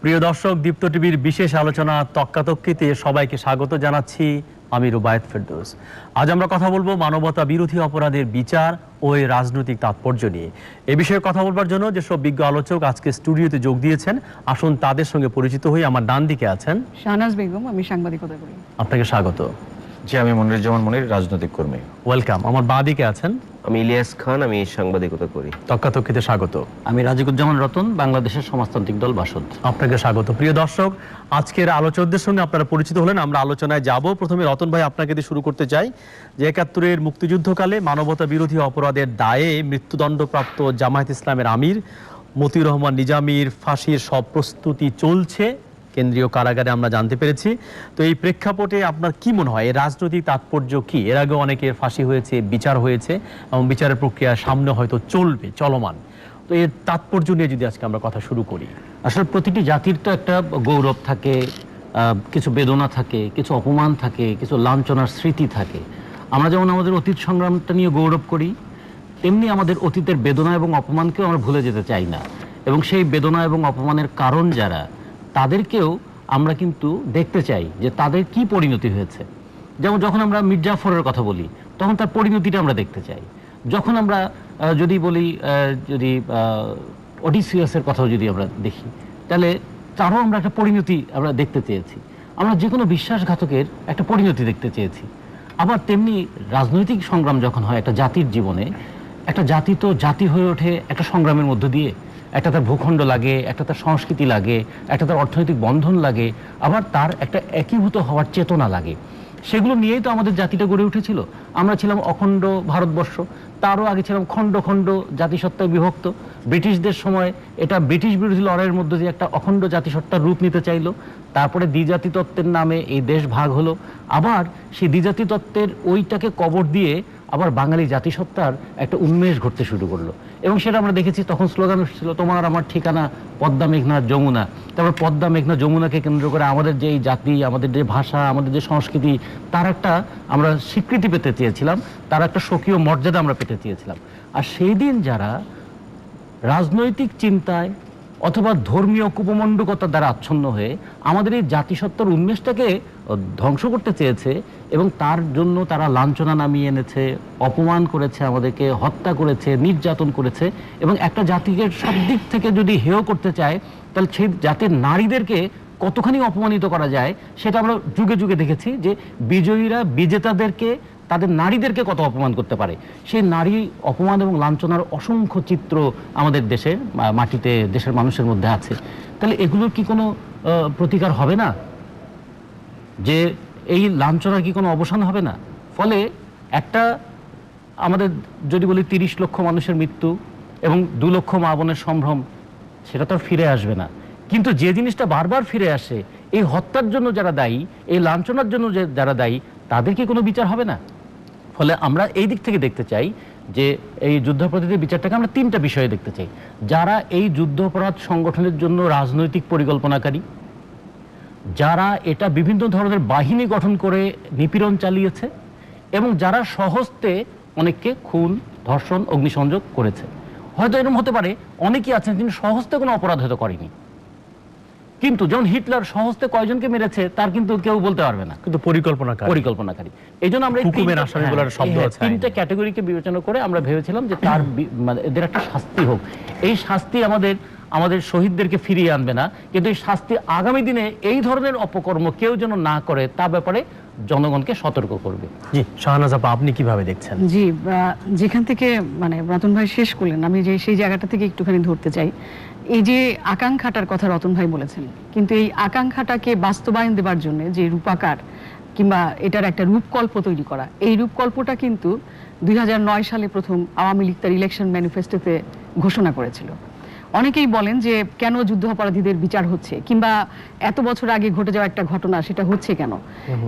প্রিয় দর্শক, দীপ্ত টিভির বিশেষ আলোচনা তক্কাতক্কিতে সবাইকে স্বাগত জানাচ্ছি। আমি রুবায়েত ফেরদৌস। আজ আমরা কথা বলবো মানবতা বিরোধী অপরাধের বিচার ও এর রাজনৈতিক তাৎপর্য নিয়ে। এ বিষয়ে কথা বলবার জন্য যেসব বিজ্ঞ আলোচক আজকে স্টুডিওতে যোগ দিয়েছেন, আসুন তাদের সঙ্গে পরিচিত হই। আমার ডান দিকে আছেন শাহনাজ বেগম, আমি সাংবাদিকতা করি। আপনাকে স্বাগত। জি, আমি মনিরুজ্জামান মনির, রাজনৈতিক কর্মী। ওয়েলকাম। আমার বাঁ দিকে আছেন আমি ইলিয়াস খান, আমি সাংবাদিকতা করি। তক্কাতক্কিতে স্বাগত। আমি রাজিকুজ্জামান রতন, বাংলাদেশের সমাজতান্ত্রিক দল বাসদ। আপনাকে স্বাগত। প্রিয় দর্শক, আজকের আলোচকদের সঙ্গে আপনারা পরিচিত হলেন। আমরা আলোচনায় যাব। প্রথমে রতন ভাই, আপনাকে দিয়ে শুরু করতে চাই যে ৭১-এর মুক্তিযুদ্ধকালে মানবতা বিরোধী অপরাধের দায়ে মৃত্যুদণ্ডপ্রাপ্ত জামায়াত ইসলামের আমির মতিউর রহমান নিজামীর ফাঁসির সব প্রস্তুতি চলছে কেন্দ্রীয় কারাগারে, আমরা জানতে পেরেছি। তো এই প্রেক্ষাপটে আপনার কি মনে হয়, এর রাজনৈতিক তাৎপর্য কি? এর আগে অনেকের ফাঁসি হয়েছে, বিচার হয়েছে এবং বিচারের প্রক্রিয়া সামনে হয়তো চলবে, চলমান। তো এর তাৎপর্য নিয়ে যদি আজকে আমরা কথা শুরু করি। আসলে প্রতিটি জাতির তো একটা গৌরব থাকে, কিছু বেদনা থাকে, কিছু অপমান থাকে, কিছু লাঞ্ছনার স্মৃতি থাকে। আমরা যেমন আমাদের অতীত সংগ্রামটা নিয়ে গৌরব করি, তেমনি আমাদের অতীতের বেদনা এবং অপমানকেও আমরা ভুলে যেতে চাই না। এবং সেই বেদনা এবং অপমানের কারণ যারা, তাদেরকেও আমরা কিন্তু দেখতে চাই যে তাদের কি পরিণতি হয়েছে। যেমন যখন আমরা মীর জাফরের কথা বলি, তখন তার পরিণতিটা আমরা দেখতে চাই। যখন আমরা যদি বলি, যদি ওডিসিয়াসের কথাও যদি আমরা দেখি, তাহলে তারও আমরা একটা পরিণতি আমরা দেখতে চেয়েছি। আমরা যে কোনো বিশ্বাসঘাতকের একটা পরিণতি দেখতে চেয়েছি। আবার তেমনি রাজনৈতিক সংগ্রাম যখন হয় একটা জাতির জীবনে, একটা জাতি তো জাতি হয়ে ওঠে একটা সংগ্রামের মধ্য দিয়ে। একটা তার ভূখণ্ড লাগে, একটা তার সংস্কৃতি লাগে, একটা তার অর্থনৈতিক বন্ধন লাগে, আবার তার একটা একীভূত হওয়ার চেতনা লাগে। সেগুলো নিয়েই তো আমাদের জাতিটা গড়ে উঠেছিল। আমরা ছিলাম অখণ্ড ভারতবর্ষ, তারও আগে ছিলাম খণ্ড খণ্ড জাতিসত্তায় বিভক্ত। ব্রিটিশদের সময় এটা ব্রিটিশ বিরোধী লড়াইয়ের মধ্যে দিয়ে একটা অখণ্ড জাতিসত্তার রূপ নিতে চাইলো। তারপরে দ্বিজাতি তত্ত্বের নামে এই দেশ ভাগ হলো। আবার সেই দ্বিজাতি তত্ত্বের ওইটাকে কবর দিয়ে আবার বাঙালি জাতিসত্তার একটা উন্মেষ ঘটতে শুরু করলো। এবং সেটা আমরা দেখেছি, তখন স্লোগান ছিল তোমার আমার ঠিকানা পদ্মা মেঘনা যমুনা। তারপর পদ্মা মেঘনা যমুনাকে কেন্দ্র করে আমাদের যে জাতি, আমাদের যে ভাষা, আমাদের যে সংস্কৃতি, তার একটা আমরা স্বীকৃতি পেতে চেয়েছিলাম, তার একটা স্বকীয় মর্যাদা আমরা পেতে চেয়েছিলাম। আর সেই দিন যারা রাজনৈতিক চিন্তায় অথবা ধর্মীয় কুপমণ্ডকতার দ্বারা আচ্ছন্ন হয়ে আমাদের এই জাতিসত্তার উন্মেষটাকে ধ্বংস করতে চেয়েছে এবং তার জন্য তারা লাঞ্ছনা নামিয়ে এনেছে, অপমান করেছে, আমাদেরকে হত্যা করেছে, নির্যাতন করেছে। এবং একটা জাতিকে সব দিক থেকে যদি হেয় করতে চায়, তাহলে সেই জাতির নারীদেরকে কতখানি অপমানিত করা যায় সেটা আমরা যুগে যুগে দেখেছি, যে বিজয়ীরা বিজেতাদেরকে, তাদের নারীদেরকে কত অপমান করতে পারে। সেই নারী অপমান এবং লাঞ্ছনার অসংখ্য চিত্র আমাদের দেশের মাটিতে, দেশের মানুষের মধ্যে আছে। তাহলে এগুলোর কি কোনো প্রতিকার হবে না? যে এই লাঞ্ছনার কি কোনো অবসান হবে না? ফলে একটা আমাদের যদি বলি ৩০ লক্ষ মানুষের মৃত্যু এবং ২ লক্ষ মা বোনের সম্ভ্রম, সেটা তো ফিরে আসবে না। কিন্তু যে জিনিসটা বারবার ফিরে আসে, এই হত্যার জন্য যারা দায়ী, এই লাঞ্ছনার জন্য যারা দায়ী, তাদের কি কোনো বিচার হবে না? ফলে আমরা এই দিক থেকে দেখতে চাই যে এই যুদ্ধাপরাধীদের বিচারটাকে আমরা ৩টা বিষয়ে দেখতে চাই। যারা এই যুদ্ধাপরাধ সংগঠনের জন্য রাজনৈতিক পরিকল্পনাকারী, যারা এটা বিভিন্ন ধরনের বাহিনী গঠন করে নিপীড়ন চালিয়েছে, এবং যারা স্বহস্তে অনেককে খুন, ধর্ষণ, অগ্নিসংযোগ করেছে। হয়তো এরকম হতে পারে অনেকেই আছেন যিনি স্বহস্তে কোনো অপরাধ হয়তো করেনি, কিন্তু যখন হিটলার স্বহস্তে কয়জনকে মেরেছে তার কিন্তু কেউ বলতে পারবে না, কিন্তু পরিকল্পনাকারী। এই জন্য আমরা তিনটা ক্যাটাগরিকে বিবেচনা করে আমরা ভেবেছিলাম যে তার মানে এদের একটা শাস্তি হোক। এই শাস্তি আমাদের শহীদদেরকে ফিরিয়ে আনবে না, কিন্তু এই শাস্তি আগামী দিনে এই ধরনের অপকর্ম কেউ যেন না করে তা ব্যাপারে জনগণকে সতর্ক করবে। জি, শাহনাজ আপা, আপনি কিভাবে দেখছেন? জি, যেখান থেকে মানে রতন ভাই শেষ করলেন, আমি সেই জায়গাটা থেকে একটুখানি ধরতে চাই। এই যে আকাঙ্ক্ষাটার কথা রতন ভাই বলেছেন, কিন্তু এই আকাঙ্ক্ষাটাকে বাস্তবায়ন দেবার জন্য যে রূপাকার কিংবা এটার একটা রূপকল্প তৈরি করা, এই রূপকল্পটা কিন্তু ২০০৯ সালে প্রথম আওয়ামী লীগ তার ইলেকশন ম্যানিফেস্টোতে ঘোষণা করেছিল। অনেকেই বলেন যে কেন যুদ্ধাপরাধীদের বিচার হচ্ছে, কিংবা এত বছর আগে ঘটে যাওয়া একটা ঘটনা সেটা হচ্ছে কেন।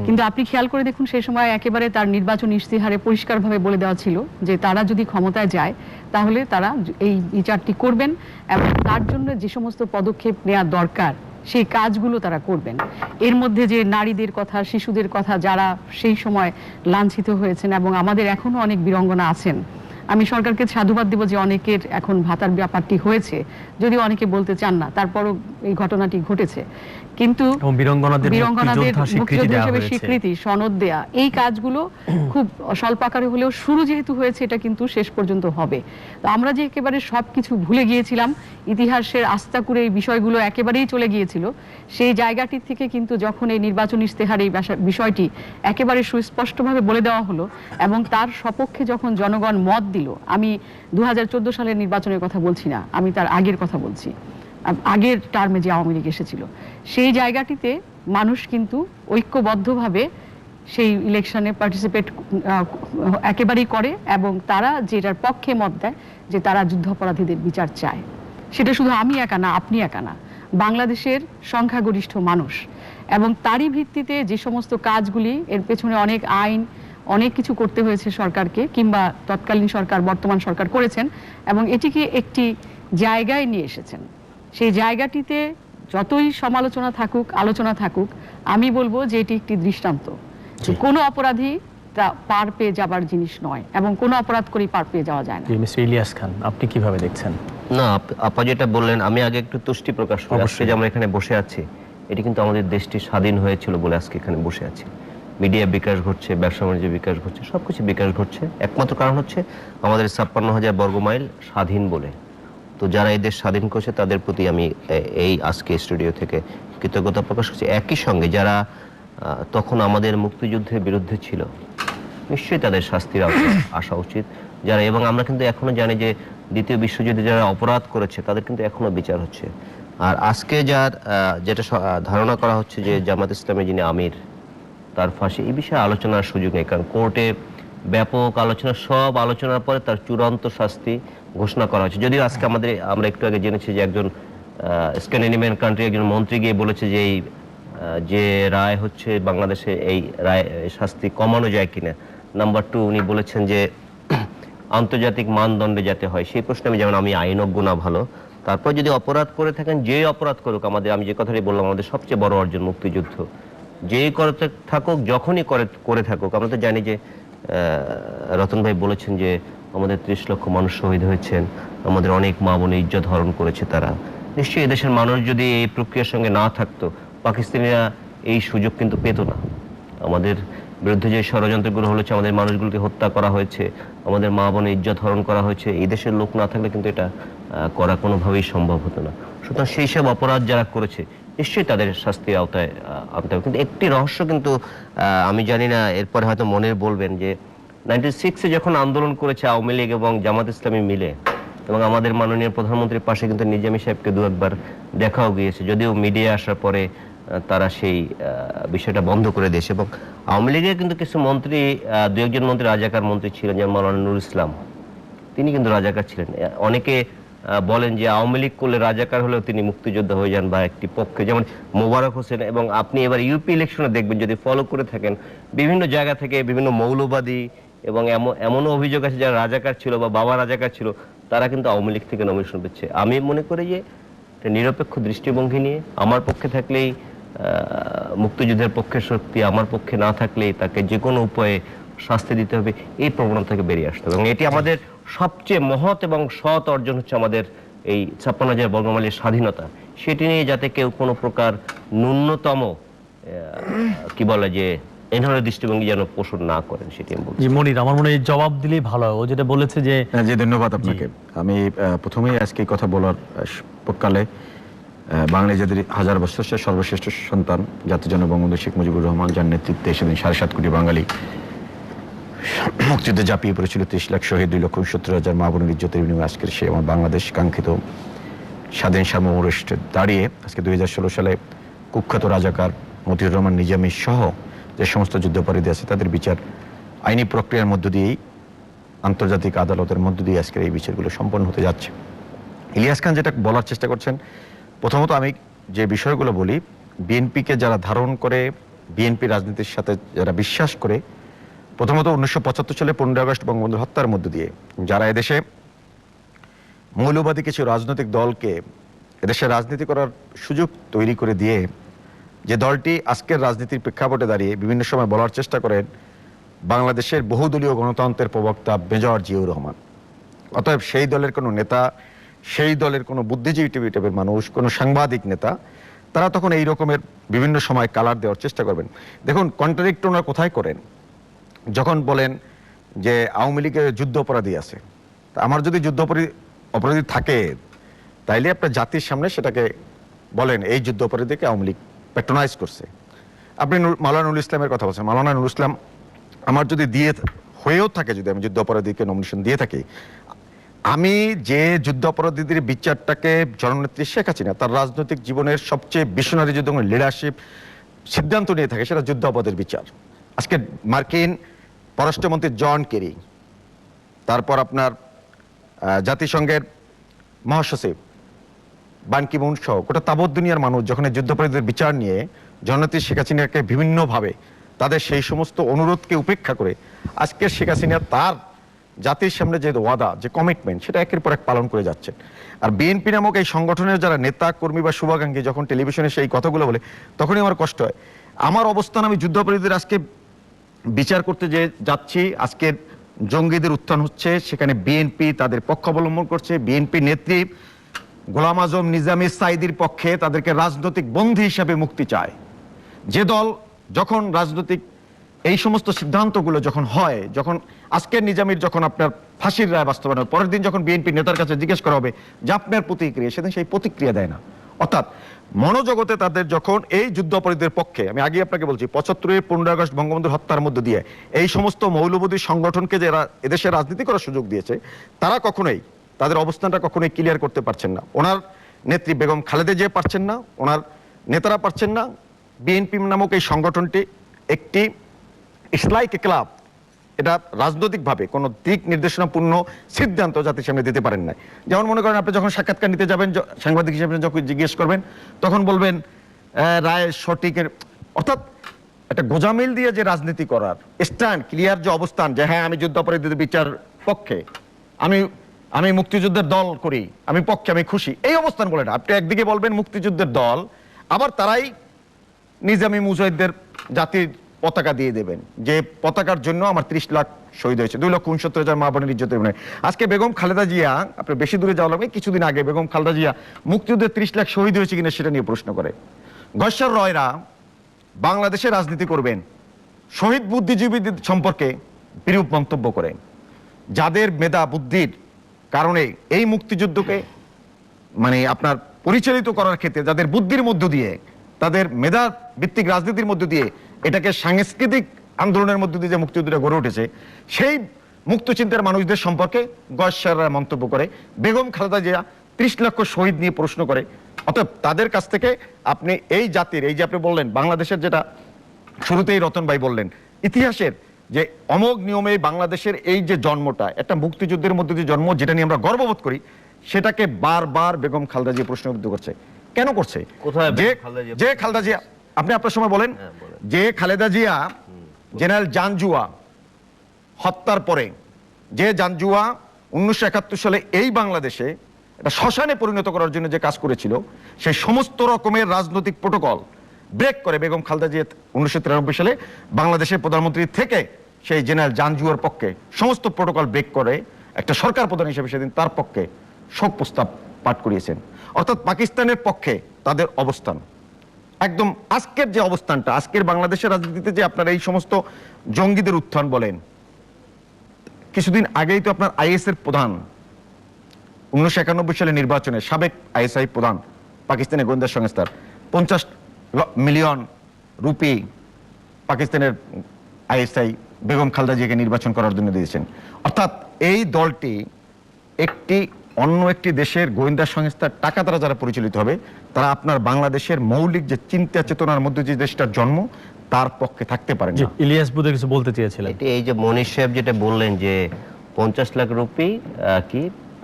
কিন্তু আপনি খেয়াল করে দেখুন, সেই সময় একেবারে তার নির্বাচন ইশতেহারে পরিষ্কারভাবে বলে দেওয়া ছিল যে তারা যদি ক্ষমতায় যায় তাহলে তারা এই বিচারটি করবেন এবং তার জন্য যে সমস্ত পদক্ষেপ নেওয়া দরকার সেই কাজগুলো তারা করবেন। এর মধ্যে যে নারীদের কথা, শিশুদের কথা, যারা সেই সময় লাঞ্ছিত হয়েছেন এবং আমাদের এখনো অনেক বীরাঙ্গনা আছেন আমি সরকারকে সাধুবাদ দিব যে অনেকের এখন ভাতার ব্যাপারটি হয়েছে, যদিও অনেকে বলতে চান না, তারপরও এই ঘটনাটি ঘটেছে। কিন্তু এবং বীরাঙ্গনাদের মুক্তিযোদ্ধা স্বীকৃতি মুক্তিযোদ্ধা দেওয়া হিসেবে হয়েছে। স্বীকৃতি, সনদ দেয়া, এই কাজগুলো খুব স্বল্প আকারে হলেও শুরু যেহেতু হয়েছে, এটা কিন্তু শেষ পর্যন্ত হবে। তো আমরা যে একেবারে সবকিছু ভুলে গিয়েছিলাম, ইতিহাসের আস্থা করে এই বিষয়গুলো একেবারেই চলে গিয়েছিল, সেই জায়গাটি থেকে কিন্তু যখন এই নির্বাচনী ইশতেহার এই বিষয়টি একেবারে সুস্পষ্টভাবে বলে দেওয়া হলো এবং তার সপক্ষে যখন জনগণ মত দিল, আমি 2014 সালের নির্বাচনের কথা বলছি না, আমি তার আগের কথা বলছি, আগের টার্মে যে আওয়ামী লীগ এসেছিল, সেই জায়গাটিতে মানুষ কিন্তু ঐক্যবদ্ধভাবে সেই ইলেকশনে পার্টিসিপেট একেবারেই করে এবং তারা যেটার পক্ষে মত দেয় যে তারা যুদ্ধাপরাধীদের বিচার চায়। সেটা শুধু আমি একা না, আপনি একা না, বাংলাদেশের সংখ্যাগরিষ্ঠ মানুষ। এবং তারই ভিত্তিতে যে সমস্ত কাজগুলি, এর পেছনে অনেক আইন, অনেক কিছু করতে হয়েছে সরকারকে, কিংবা তৎকালীন সরকার, বর্তমান সরকার করেছেন এবং এটিকে একটি জায়গায় নিয়ে এসেছেন। সেই জায়গাটিতে যতই সমালোচনা থাকুক, আলোচনা থাকুক, আমি বলবো যে এটি একটি দৃষ্টান্ত যে কোনো অপরাধী তা পার পেয়ে যাবার জিনিস নয় এবং কোনো অপরাধ করেই পার পেয়ে যাওয়া যায় না। মিস্টার ইলিয়াস খান, আপনি কিভাবে দেখছেন? না, আপা যেটা বললেন, আমি আগে একটু তুষ্টি প্রকাশ করি। আজকে যে আমরা এখানে বসে আছি, এটি কিন্তু আমাদের দেশটি স্বাধীন হয়েছিল বলে আজকে এখানে বসে আছি। মিডিয়া বিকাশ ঘটছে, ব্যবসা বাণিজ্য বিকাশ ঘটছে, সবকিছু বিকাশ ঘটছে। একমাত্র কারণ হচ্ছে আমাদের 56,000 বর্গমাইল স্বাধীন বলে। তো যারা এই দেশ স্বাধীন করছে তাদের প্রতি আমি এই আজকে স্টুডিও থেকে কৃতজ্ঞতা প্রকাশ করছি। একই সঙ্গে যারা তখন আমাদের মুক্তিযুদ্ধের বিরুদ্ধে ছিল, নিশ্চয়ই তাদের শাস্তির আওতায় আসা উচিত। যারা, এবং আমরা কিন্তু এখনো জানি যে দ্বিতীয় বিশ্বযুদ্ধে যারা অপরাধ করেছে তাদের কিন্তু এখনো বিচার হচ্ছে। আর আজকে যেটা ধারণা করা হচ্ছে যে জামাত ইসলামী যিনি আমির, তার ফাঁসি, এই বিষয়ে আলোচনার সুযোগ নেই, কারণ কোর্টে ব্যাপক আলোচনা, সব আলোচনার পরে তার চূড়ান্ত শাস্তি ঘোষণা করা হচ্ছে। যদিও আজকে আমরা একটু আগে জেনেছি যে একজন স্ক্যান্ডিনেভিয়ান কান্ট্রি একজন মন্ত্রী গিয়ে বলেছে যে এই যে রায় হচ্ছে বাংলাদেশে, এই রায় শাস্তি কমানো যায় কিনা। নাম্বার 2, উনি বলেছেন যে আন্তর্জাতিক মানদণ্ডে যাতে হয়, সেই প্রশ্নে আমি আইনজ্ঞ না ভালো, তারপর যদি অপরাধ করে থাকেন, যে অপরাধ করুক, আমি যে কথাটি বললাম, আমাদের সবচেয়ে বড় অর্জন মুক্তিযুদ্ধ, যেই করতে থাকুক, যখনই করে থাকুক, আমরা তো জানি যে রতন ভাই বলেছেন যে আমাদের 30 লক্ষ মানুষ শহীদ হয়েছেন, আমাদের অনেক মা বোনের ইজ্জত হরণ করেছে তারা। নিশ্চয়ই এদেশের মানুষ যদি এই প্রক্রিয়ার সঙ্গে না থাকতো, পাকিস্তানিরা এই সুযোগ কিন্তু পেত না। আমাদের বিরুদ্ধে যে ষড়যন্ত্রগুলো হয়েছে, আমাদের মানুষগুলোকে হত্যা করা হয়েছে, আমাদের মা বোনের ইজ্জত হরণ করা হয়েছে, এই দেশের লোক না থাকলে কিন্তু এটা করা কোনোভাবেই সম্ভব হতো না। সুতরাং সেই সব অপরাধ যারা করেছে নিশ্চয়ই তাদের শাস্তির আওতায় আনতে হবে। কিন্তু একটি রহস্য কিন্তু আমি জানি না, এরপরে হয়তো মনের বলবেন, যে 96-এ যখন আন্দোলন করেছে আওয়ামী লীগ এবং জামাত ইসলামী মিলে, এবং আমাদের মাননীয় প্রধানমন্ত্রীর পাশে কিন্তু নিজামী সাহেবকে 2-1 দেখাও গিয়েছে, যদিও মিডিয়া আসার পরে তারা সেই বিষয়টা বন্ধ করে দিয়েছে। এবং আওয়ামী লীগের কিন্তু কিছু মন্ত্রী, 2-1 জন মন্ত্রী রাজাকার মন্ত্রী ছিলেন, যেমন মাওলানা নুরুল ইসলাম, তিনি কিন্তু রাজাকার ছিলেন। অনেকে বলেন যে আওয়ামী লীগ করলে রাজাকার হলেও তিনি মুক্তিযোদ্ধা হয়ে যান বা একটি পক্ষে, যেমন মোবারক হোসেন। এবং আপনি এবার ইউপি ইলেকশনে দেখবেন, যদি ফলো করে থাকেন, বিভিন্ন জায়গা থেকে বিভিন্ন মৌলবাদী এবং এমনও অভিযোগ আছে যারা রাজাকার ছিল বা বাবা রাজাকার ছিল, তারা কিন্তু আওয়ামী লীগ থেকে নমিনেশন পেচ্ছে। আমি মনে করি যে নিরপেক্ষ দৃষ্টিভঙ্গি নিয়ে, আমার পক্ষে থাকলেই মুক্তিযুদ্ধের পক্ষের শক্তি, আমার পক্ষে না থাকলেই তাকে যে কোনো উপায়ে শাস্তি দিতে হবে, এই প্রবণতা থেকে বেরিয়ে আসতে হবে। এবং এটি আমাদের সবচেয়ে মহৎ এবং সৎ অর্জন হচ্ছে আমাদের এই 56,000 বর্গমাইলের স্বাধীনতা। সেটি নিয়ে যাতে কেউ কোনো প্রকার ন্যূনতম কি বলে যে এনহরের দৃষ্টিভঙ্গি যেন পোষণ না করেন, সেটি আমি বলছি। জি মনির, আমার মনে হয় জবাব দিলেই ভালো হয়। ও যেটা বলেছে যে ধন্যবাদ আপনাকে। আমি প্রথমেই আজকে কথা বলার পক্ষকালে বাংলাদেশের 1000 বছর সর্বশ্রেষ্ঠ সন্তান জাতির জনক বঙ্গবন্ধু শেখ মুজিবুর রহমান, যার নেতৃত্বে সেদিন 7.5 কোটি বাঙালি মুক্তিযুদ্ধে ঝাঁপিয়ে পড়েছিল, 30 লাখ শহীদ, 2,70,000 মা বোনের ইজ্জতের বিনিময়ে আজকের সে আমার বাংলাদেশ কাঙ্ক্ষিত স্বাধীন সার্বভৌম রাষ্ট্রে দাঁড়িয়ে আজকে 2016 সালে কুখ্যাত রাজাকার মতিউর রহমান নিজামী সহ যে সমস্ত যুদ্ধাপরাধী আছে তাদের বিচার আইনি প্রক্রিয়ার মধ্য দিয়েই, আন্তর্জাতিক আদালতের মধ্য দিয়ে আজকের এই বিচারগুলো সম্পন্ন হতে যাচ্ছে। ইলিয়াস খান যেটা বলার চেষ্টা করছেন, প্রথমত আমি যে বিষয়গুলো বলি, বিএনপিকে যারা ধারণ করে, বিএনপি রাজনীতির সাথে যারা বিশ্বাস করে, প্রথমত 1975 সালে 15 আগস্ট বঙ্গবন্ধুর হত্যার মধ্য দিয়ে যারা এদেশে মৌলবাদী কিছু রাজনৈতিক দলকে এদেশে রাজনীতি করার সুযোগ তৈরি করে দিয়ে, যে দলটি আজকের রাজনীতির প্রেক্ষাপটে দাঁড়িয়ে বিভিন্ন সময় বলার চেষ্টা করেন বাংলাদেশের বহুদলীয় গণতন্ত্রের প্রবক্তা মেজর জিয়াউর রহমান, অতএব সেই দলের কোনো নেতা, সেই দলের কোনো বুদ্ধিজীবী টাইপের মানুষ, কোনো সাংবাদিক নেতা, তারা তখন এই রকমের বিভিন্ন সময় কালার দেওয়ার চেষ্টা করবেন। দেখুন, কন্ট্রাডিক্ট ওনারা কোথায় করেন, যখন বলেন যে আওয়ামী লীগের যুদ্ধ অপরাধী আছে। তা আমার যদি যুদ্ধ অপরাধী থাকে, তাইলে আপনার জাতির সামনে সেটাকে বলেন এই যুদ্ধ অপরাধীকে আওয়ামী লীগ প্যাট্রোনাইজ করছে। আপনি মাওলানা নুরুল ইসলামের কথা বলছেন। মাওলানা নুরুল ইসলাম আমার যদি হয়েও থাকে, যদি আমি যুদ্ধ অপরাধীকে নমিনেশন দিয়ে থাকি, আমি যে যুদ্ধ অপরাধীদের বিচারটাকে জননেত্রী শেখ হাসিনা তার রাজনৈতিক জীবনের সবচেয়ে বিশনারি যুদ্ধ লিডারশিপ সিদ্ধান্ত নিয়ে থাকে, সেটা যুদ্ধ অপরাধের বিচার। আজকে মার্কিন পররাষ্ট্রমন্ত্রী জন কেরি, তারপর আপনার জাতিসংঘের মহাসচিব বান কি মুন সহ গোটা তাবৎ দুনিয়ার মানুষ যখন এই যুদ্ধাপরাধীদের বিচার নিয়ে জননেত্রী শেখ হাসিনাকে বিভিন্নভাবে তাদের সেই সমস্ত অনুরোধকে উপেক্ষা করে আজকে শেখ হাসিনা তার জাতির সামনে যে ওয়াদা, যে কমিটমেন্ট, সেটা একের পর এক পালন করে যাচ্ছেন। আর বিএনপি নামক এই সংগঠনের যারা নেতা কর্মী বা শুভাকাঙ্ক্ষী যখন টেলিভিশনে সেই কথাগুলো বলে, তখনই আমার কষ্ট হয়। আমার অবস্থান, আমি যুদ্ধাপরাধীদের আজকে বিচার করতে যে যাচ্ছি, আজকে জঙ্গিদের উত্থান হচ্ছে, সেখানে বিএনপি তাদের পক্ষ অবলম্বন করছে। বিএনপি নেত্রী গোলাম আজম নিজামী সাইদির পক্ষে, তাদেরকে রাজনৈতিক বন্দী হিসাবে মুক্তি চায়। যে দল যখন রাজনৈতিক এই সমস্ত সিদ্ধান্তগুলো যখন হয়, যখন আজকের নিজামীর যখন আপনার ফাঁসির রায় বাস্তবায়ন, পরের দিন যখন বিএনপি নেতার কাছে জিজ্ঞেস করা হবে যে আপনার প্রতিক্রিয়া, সেদিন সেই প্রতিক্রিয়া দেয় না। অর্থাৎ মনোজগতে তাদের যখন এই যুদ্ধ অপরাধীদের পক্ষে, আমি আগে আপনাকে বলছি 75 15 আগস্ট বঙ্গবন্ধুর হত্যার মধ্য দিয়ে এই সমস্ত মৌলবাদী সংগঠনকে যারা এদেশে রাজনীতি করার সুযোগ দিয়েছে, তারা কখনোই তাদের অবস্থানটা কখনোই ক্লিয়ার করতে পারছেন না। ওনার নেত্রী বেগম খালেদা জিয়া পারছেন না, ওনার নেতারা পারছেন না। বিএনপি নামক এই সংগঠনটি একটি ইসলাইক ক্লাব, এটা রাজনৈতিকভাবে কোনো দিক নির্দেশনাপূর্ণ সিদ্ধান্ত জাতির সামনে দিতে পারেন না। যেমন মনে করেন, আপনি যখন সাক্ষাৎকার নিতে যাবেন, সাংবাদিক হিসেবে যখন জিজ্ঞেস করবেন, তখন বলবেন রায় সঠিকের, অর্থাৎ একটা গোজামিল দিয়ে যে রাজনীতি করার স্ট্যান্ড, ক্লিয়ার যে অবস্থান, যে হ্যাঁ আমি যুদ্ধ অপরাধীদের বিচার পক্ষে, আমি মুক্তিযুদ্ধের দল করি, আমি পক্ষে, আমি খুশি, এই অবস্থান বলেন। আপনি একদিকে বলবেন মুক্তিযুদ্ধের দল, আবার তারাই নিজামী মুজাহিদদের জাতির পতাকা দিয়ে দেবেন, যে পতাকার জন্য আমার 30 লাখ শহীদ হয়েছে, 2,69,000 মা বোনের ইজ্জতের বিনিময়ে। আজকে বেগম খালেদা জিয়া, আপনি বেশি দূরে যাওয়া লাগবে, কিছুদিন আগে বেগম খালেদা জিয়া মুক্তিযুদ্ধের 30 লাখ শহীদ হয়েছে কিনা সেটা নিয়ে প্রশ্ন করে। গয়সার রয়রা বাংলাদেশে রাজনীতি করবেন, শহীদ বুদ্ধিজীবীদের সম্পর্কে বিরূপ মন্তব্য করেন, যাদের মেধা বুদ্ধির কারণে এই মুক্তিযুদ্ধকে মানে আপনার পরিচালিত করার ক্ষেত্রে, যাদের বুদ্ধির মধ্য দিয়ে, তাদের মেধা ভিত্তিক রাজনীতির মধ্য দিয়ে এটাকে সাংস্কৃতিক আন্দোলনের মধ্য দিয়ে যে মুক্তিযুদ্ধটা গড়ে উঠেছে, সেই মুক্তচিন্তার মানুষদের সম্পর্কে গয়সাররা মন্তব্য করে, বেগম খালেদা জিয়া 30 লক্ষ শহীদ নিয়ে প্রশ্ন করে। অতএব তাদের কাছ থেকে আপনি এই জাতির, এই যে আপনি বললেন বাংলাদেশের, যেটা শুরুতেই রতন ভাই বললেন, ইতিহাসের যে অমোঘ নিয়মে বাংলাদেশের এই যে জন্মটা, একটা মুক্তিযুদ্ধের মধ্যে দিয়ে জন্ম, যেটা নিয়ে আমরা গর্ববোধ করি, সেটাকে বারবার বেগম খালেদা জিয়া প্রশ্নবিদ্ধ করছে। কেন করছে? কোথায় যে খালেদা জিয়া, আপনি আপনার সময় বলেন, যে খালেদা জিয়া জেনারেল জানজুয়া হত্যার পরে, যে জানজুয়া 1971 সালে এই বাংলাদেশে একটা শ্মশানে পরিণত করার জন্য যে কাজ করেছিল, সেই সমস্ত রকমের রাজনৈতিক প্রোটোকল ব্রেক করে বেগম খালেদা জিয়া 1993 সালে বাংলাদেশের প্রধানমন্ত্রী থেকে সেই জেনারেল জানজুয়ার পক্ষে সমস্ত প্রোটোকল ব্রেক করে একটা সরকার প্রধান হিসেবে সেদিন তার পক্ষে শোক প্রস্তাব পাঠ করিয়েছেন। অর্থাৎ পাকিস্তানের পক্ষে তাদের অবস্থান একদম, আজকের যে অবস্থানটা, আজকের বাংলাদেশের রাজনীতিতে যে আপনার এই সমস্ত জঙ্গিদের উত্থান বলেন, কিছুদিন আগেই তো আপনার আইএস এর প্রধান 1991 সালে নির্বাচনে সাবেক আইএসআই প্রধান, পাকিস্তানের গোয়েন্দা সংস্থার 50 মিলিয়ন রুপি পাকিস্তানের আইএসআই বেগম খালেদা জিয়াকে নির্বাচন করার জন্য দিয়েছেন। অর্থাৎ এই দলটি একটি অন্য একটি দেশের গোয়েন্দা সংস্থার টাকা দ্বারা যারা পরিচালিত হবে, তারা আপনার বাংলাদেশের মৌলিক যে চিন্তা চেতনার মধ্যে যে দেশটার জন্ম, তার পক্ষে থাকতে পারে না। ইলিয়াস বুদে কিছু বলতে চেয়েছিলেন। এই যে মনীষ সাহেব যেটা বললেন যে 50 লাখ রুপি, কি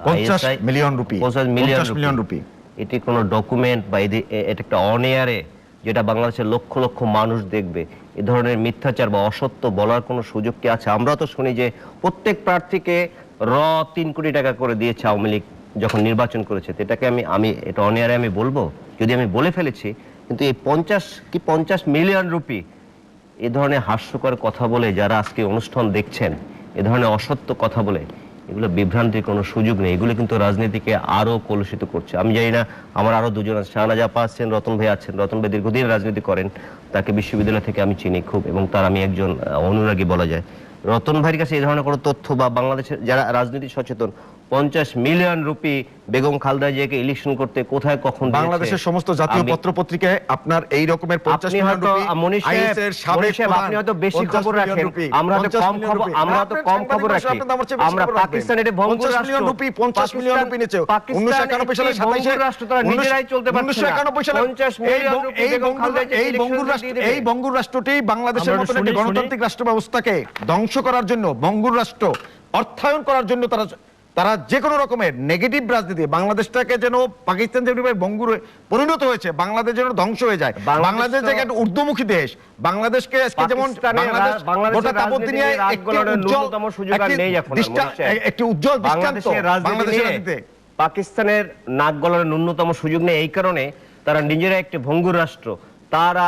50 মিলিয়ন রুপি, 50 মিলিয়ন রুপি, এটি কোনো ডকুমেন্ট বা এটা একটা অনেয়ারে, যেটা বাংলাদেশের লক্ষ লক্ষ মানুষ দেখবে, এ ধরনের মিথ্যাচার বা অসত্য বলার কোনো সুযোগ কি আছে? আমরা তো শুনি যে প্রত্যেক প্রার্থীকে 3 কোটি টাকা করে দিয়েছে আওয়ামী লীগ যখন নির্বাচন করেছে। এটাকে আমি এটা অনেয়ারে আমি বলবো, যদি আমি বলে ফেলেছি, কিন্তু এই 50 মিলিয়ন রুপি, এ ধরনের হাস্যকর কথা বলে যারা আজকে অনুষ্ঠান দেখছেন, এ ধরনের অসত্য কথা বলে, এগুলো বিভ্রান্তির কোনো সুযোগ নেই। এগুলো কিন্তু রাজনীতিকে আরো কলুষিত করছে। আমি জানি না, আমার আরো দুজন আছে, শাহনাজ আপা আছেন, রতন ভাই আছেন। রতন ভাই দীর্ঘদিন রাজনীতি করেন, তাকে বিশ্ববিদ্যালয় থেকে আমি চিনি খুব, এবং তার আমি একজন অনুরাগী বলা যায়। রতন ভাইয়ের কাছে এই ধরনের কোনো তথ্য বা বাংলাদেশের যারা রাজনীতি সচেতন 50 মিলিয়ন রুপি বেগম খালেদা জিয়াকে ইলেকশন করতে কোথায় কখন দিয়েছে? বাংলাদেশের সমস্ত জাতীয় পত্র পত্রিকায় আপনার এই রকমের 50 মিলিয়ন রুপি, আইএস এর সাবেক প্রধান, আপনি হয়তো বেশি খবর রাখেন, আমরা তো কম খবর, আমরা তো কম খবর রাখি। আমরা পাকিস্তানের ভঙ্গুর 50 মিলিয়ন রুপি, 50 মিলিয়ন রুপি নিচে 1991 সালে 27 রাষ্ট্র তারা নিজেরাই চলতে পারছে না। 1991 সালে 50 মিলিয়ন রুপি বেগম খালেদা জিয়া এই বঙ্গুর রাষ্ট্রটি বাংলাদেশের মতো একটি গণতান্ত্রিক রাষ্ট্র ব্যবস্থাকে ধ্বংস করার জন্য, বঙ্গুর রাষ্ট্র অর্থায়ন করার জন্য তারা যে কোনো রকমের নেগেটিভ রাজনীতি, বাংলাদেশটাকে যেন পাকিস্তান যেভাবে বঙ্গুর পরিণত হয়েছে, বাংলাদেশ যেন ধ্বংস হয়ে যায়। বাংলাদেশ যে একটা ঊর্ধ্বমুখী দেশ, বাংলাদেশকে আজকে যেমন গোটা তাপদ্দিনিয়া একটি উজ্জ্বল দৃষ্টান্ত বাংলাদেশের রাজনীতিতে। পাকিস্তানের নাক গলানোর ন্যূনতম সুযোগ নেই। এই কারণে তারা নিজেরা একটি ভঙ্গুর রাষ্ট্র, তারা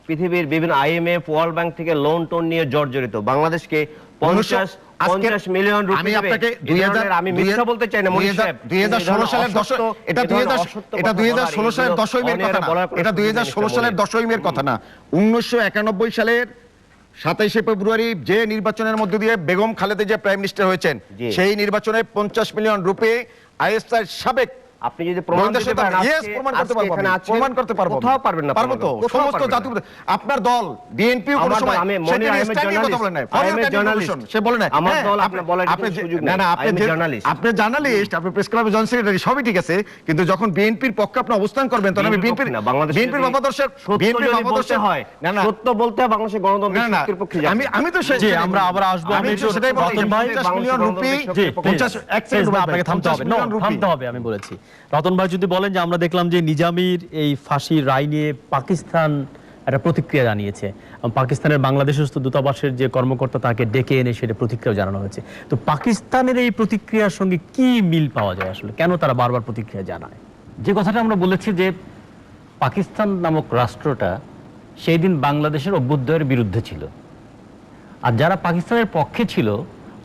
পৃথিবীর বিভিন্ন IMF, ওয়ার্ল্ড ব্যাংক থেকে লোন টোন নিয়ে জর্জরিত। বাংলাদেশকে 50 মিলিয়ন রুপি, আমি মিথ্যা বলতে চাই না মনির সাহেব, 2016 সালের এটা 2016 সালের 10ই মের কথা না, এটা 2016 সালের 10ই মের কথা না। 1991 সালের 27শে ফেব্রুয়ারি যে নির্বাচনের মধ্য দিয়ে বেগম খালেদা জিয়া প্রাইম মিনিস্টার হয়েছেন, সেই নির্বাচনে 50 মিলিয়ন রুপি আইএসআই সাবেক, আপনি যদি প্রমাণ করতে পারেন, প্রমাণ করতে পারবো, কোথাও পারবেন না, পারবো তো। সমস্ত জাতি, আপনার দল বিএনপি কোন সময় আমি মনির আহমেদ জার্নালিস্ট, সে বলে না আমার দল আপনার বলার কোনো সুযোগ নেই। না, আপনি জার্নালিস্ট, আপনি প্রেস ক্লাবের জয়েন্ট সেক্রেটারি, সবই ঠিক আছে, কিন্তু যখন বিএনপির পক্ষে আপনি অবস্থান করবেন তখন আমি বিএনপির মতাদর্শের হয় না, না সত্য বলতে বাংলাদেশের গণতন্ত্রের শক্তির পক্ষে যাবে। আমি তো আমরা আবার আসবো, আমি সেটাই বলতে 50 মিলিয়ন রুপি, 50 আপনাকে থামতে হবে, থামতে হবে, আমি বলেছি। রতন ভাই যদি বলেন যে আমরা দেখলাম যে নিজামীর এই ফাঁসির রায় নিয়ে পাকিস্তান একটা প্রতিক্রিয়া জানিয়েছে, পাকিস্তানের বাংলাদেশের দূতাবাসের যে কর্মকর্তা তাকে ডেকে এনে সেটা প্রতিক্রিয়া জানানো হয়েছে। তো পাকিস্তানের এই প্রতিক্রিয়ার সঙ্গে কি মিল পাওয়া যায় আসলে, কেন তারা বারবার প্রতিক্রিয়া জানায়? যে কথাটা আমরা বলেছি যে পাকিস্তান নামক রাষ্ট্রটা সেই দিন বাংলাদেশের অভ্যুদয়ের বিরুদ্ধে ছিল, আর যারা পাকিস্তানের পক্ষে ছিল,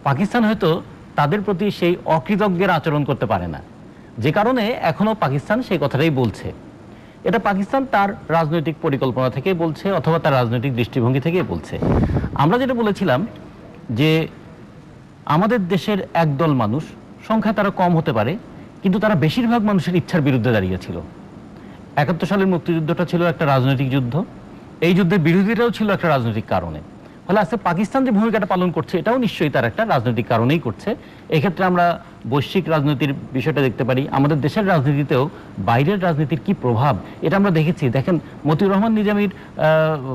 পাকিস্তান হয়তো তাদের প্রতি সেই অকৃতজ্ঞের আচরণ করতে পারে না, যে কারণে এখনো পাকিস্তান সেই কথাটাই বলছে। এটা পাকিস্তান তার রাজনৈতিক পরিকল্পনা থেকে বলছে, অথবা তার রাজনৈতিক দৃষ্টিভঙ্গি থেকে বলছে। আমরা যেটা বলেছিলাম যে আমাদের দেশের একদল মানুষ, সংখ্যায় তারা কম হতে পারে, কিন্তু তারা বেশিরভাগ মানুষের ইচ্ছার বিরুদ্ধে দাঁড়িয়েছিল। 71 সালের মুক্তিযুদ্ধটা ছিল একটা রাজনৈতিক যুদ্ধ, এই যুদ্ধের বিরোধীরাও ছিল একটা রাজনৈতিক কারণে। ফলে আজকে পাকিস্তান যে ভূমিকাটা পালন করছে এটাও নিশ্চয়ই তার একটা রাজনৈতিক কারণেই করছে। এক্ষেত্রে আমরা বৈশ্বিক রাজনীতির বিষয়টা দেখতে পারি, আমাদের দেশের রাজনীতিতেও বাইরের রাজনীতির কি প্রভাব এটা আমরা দেখেছি। দেখেন, মতিউর রহমান নিজামীর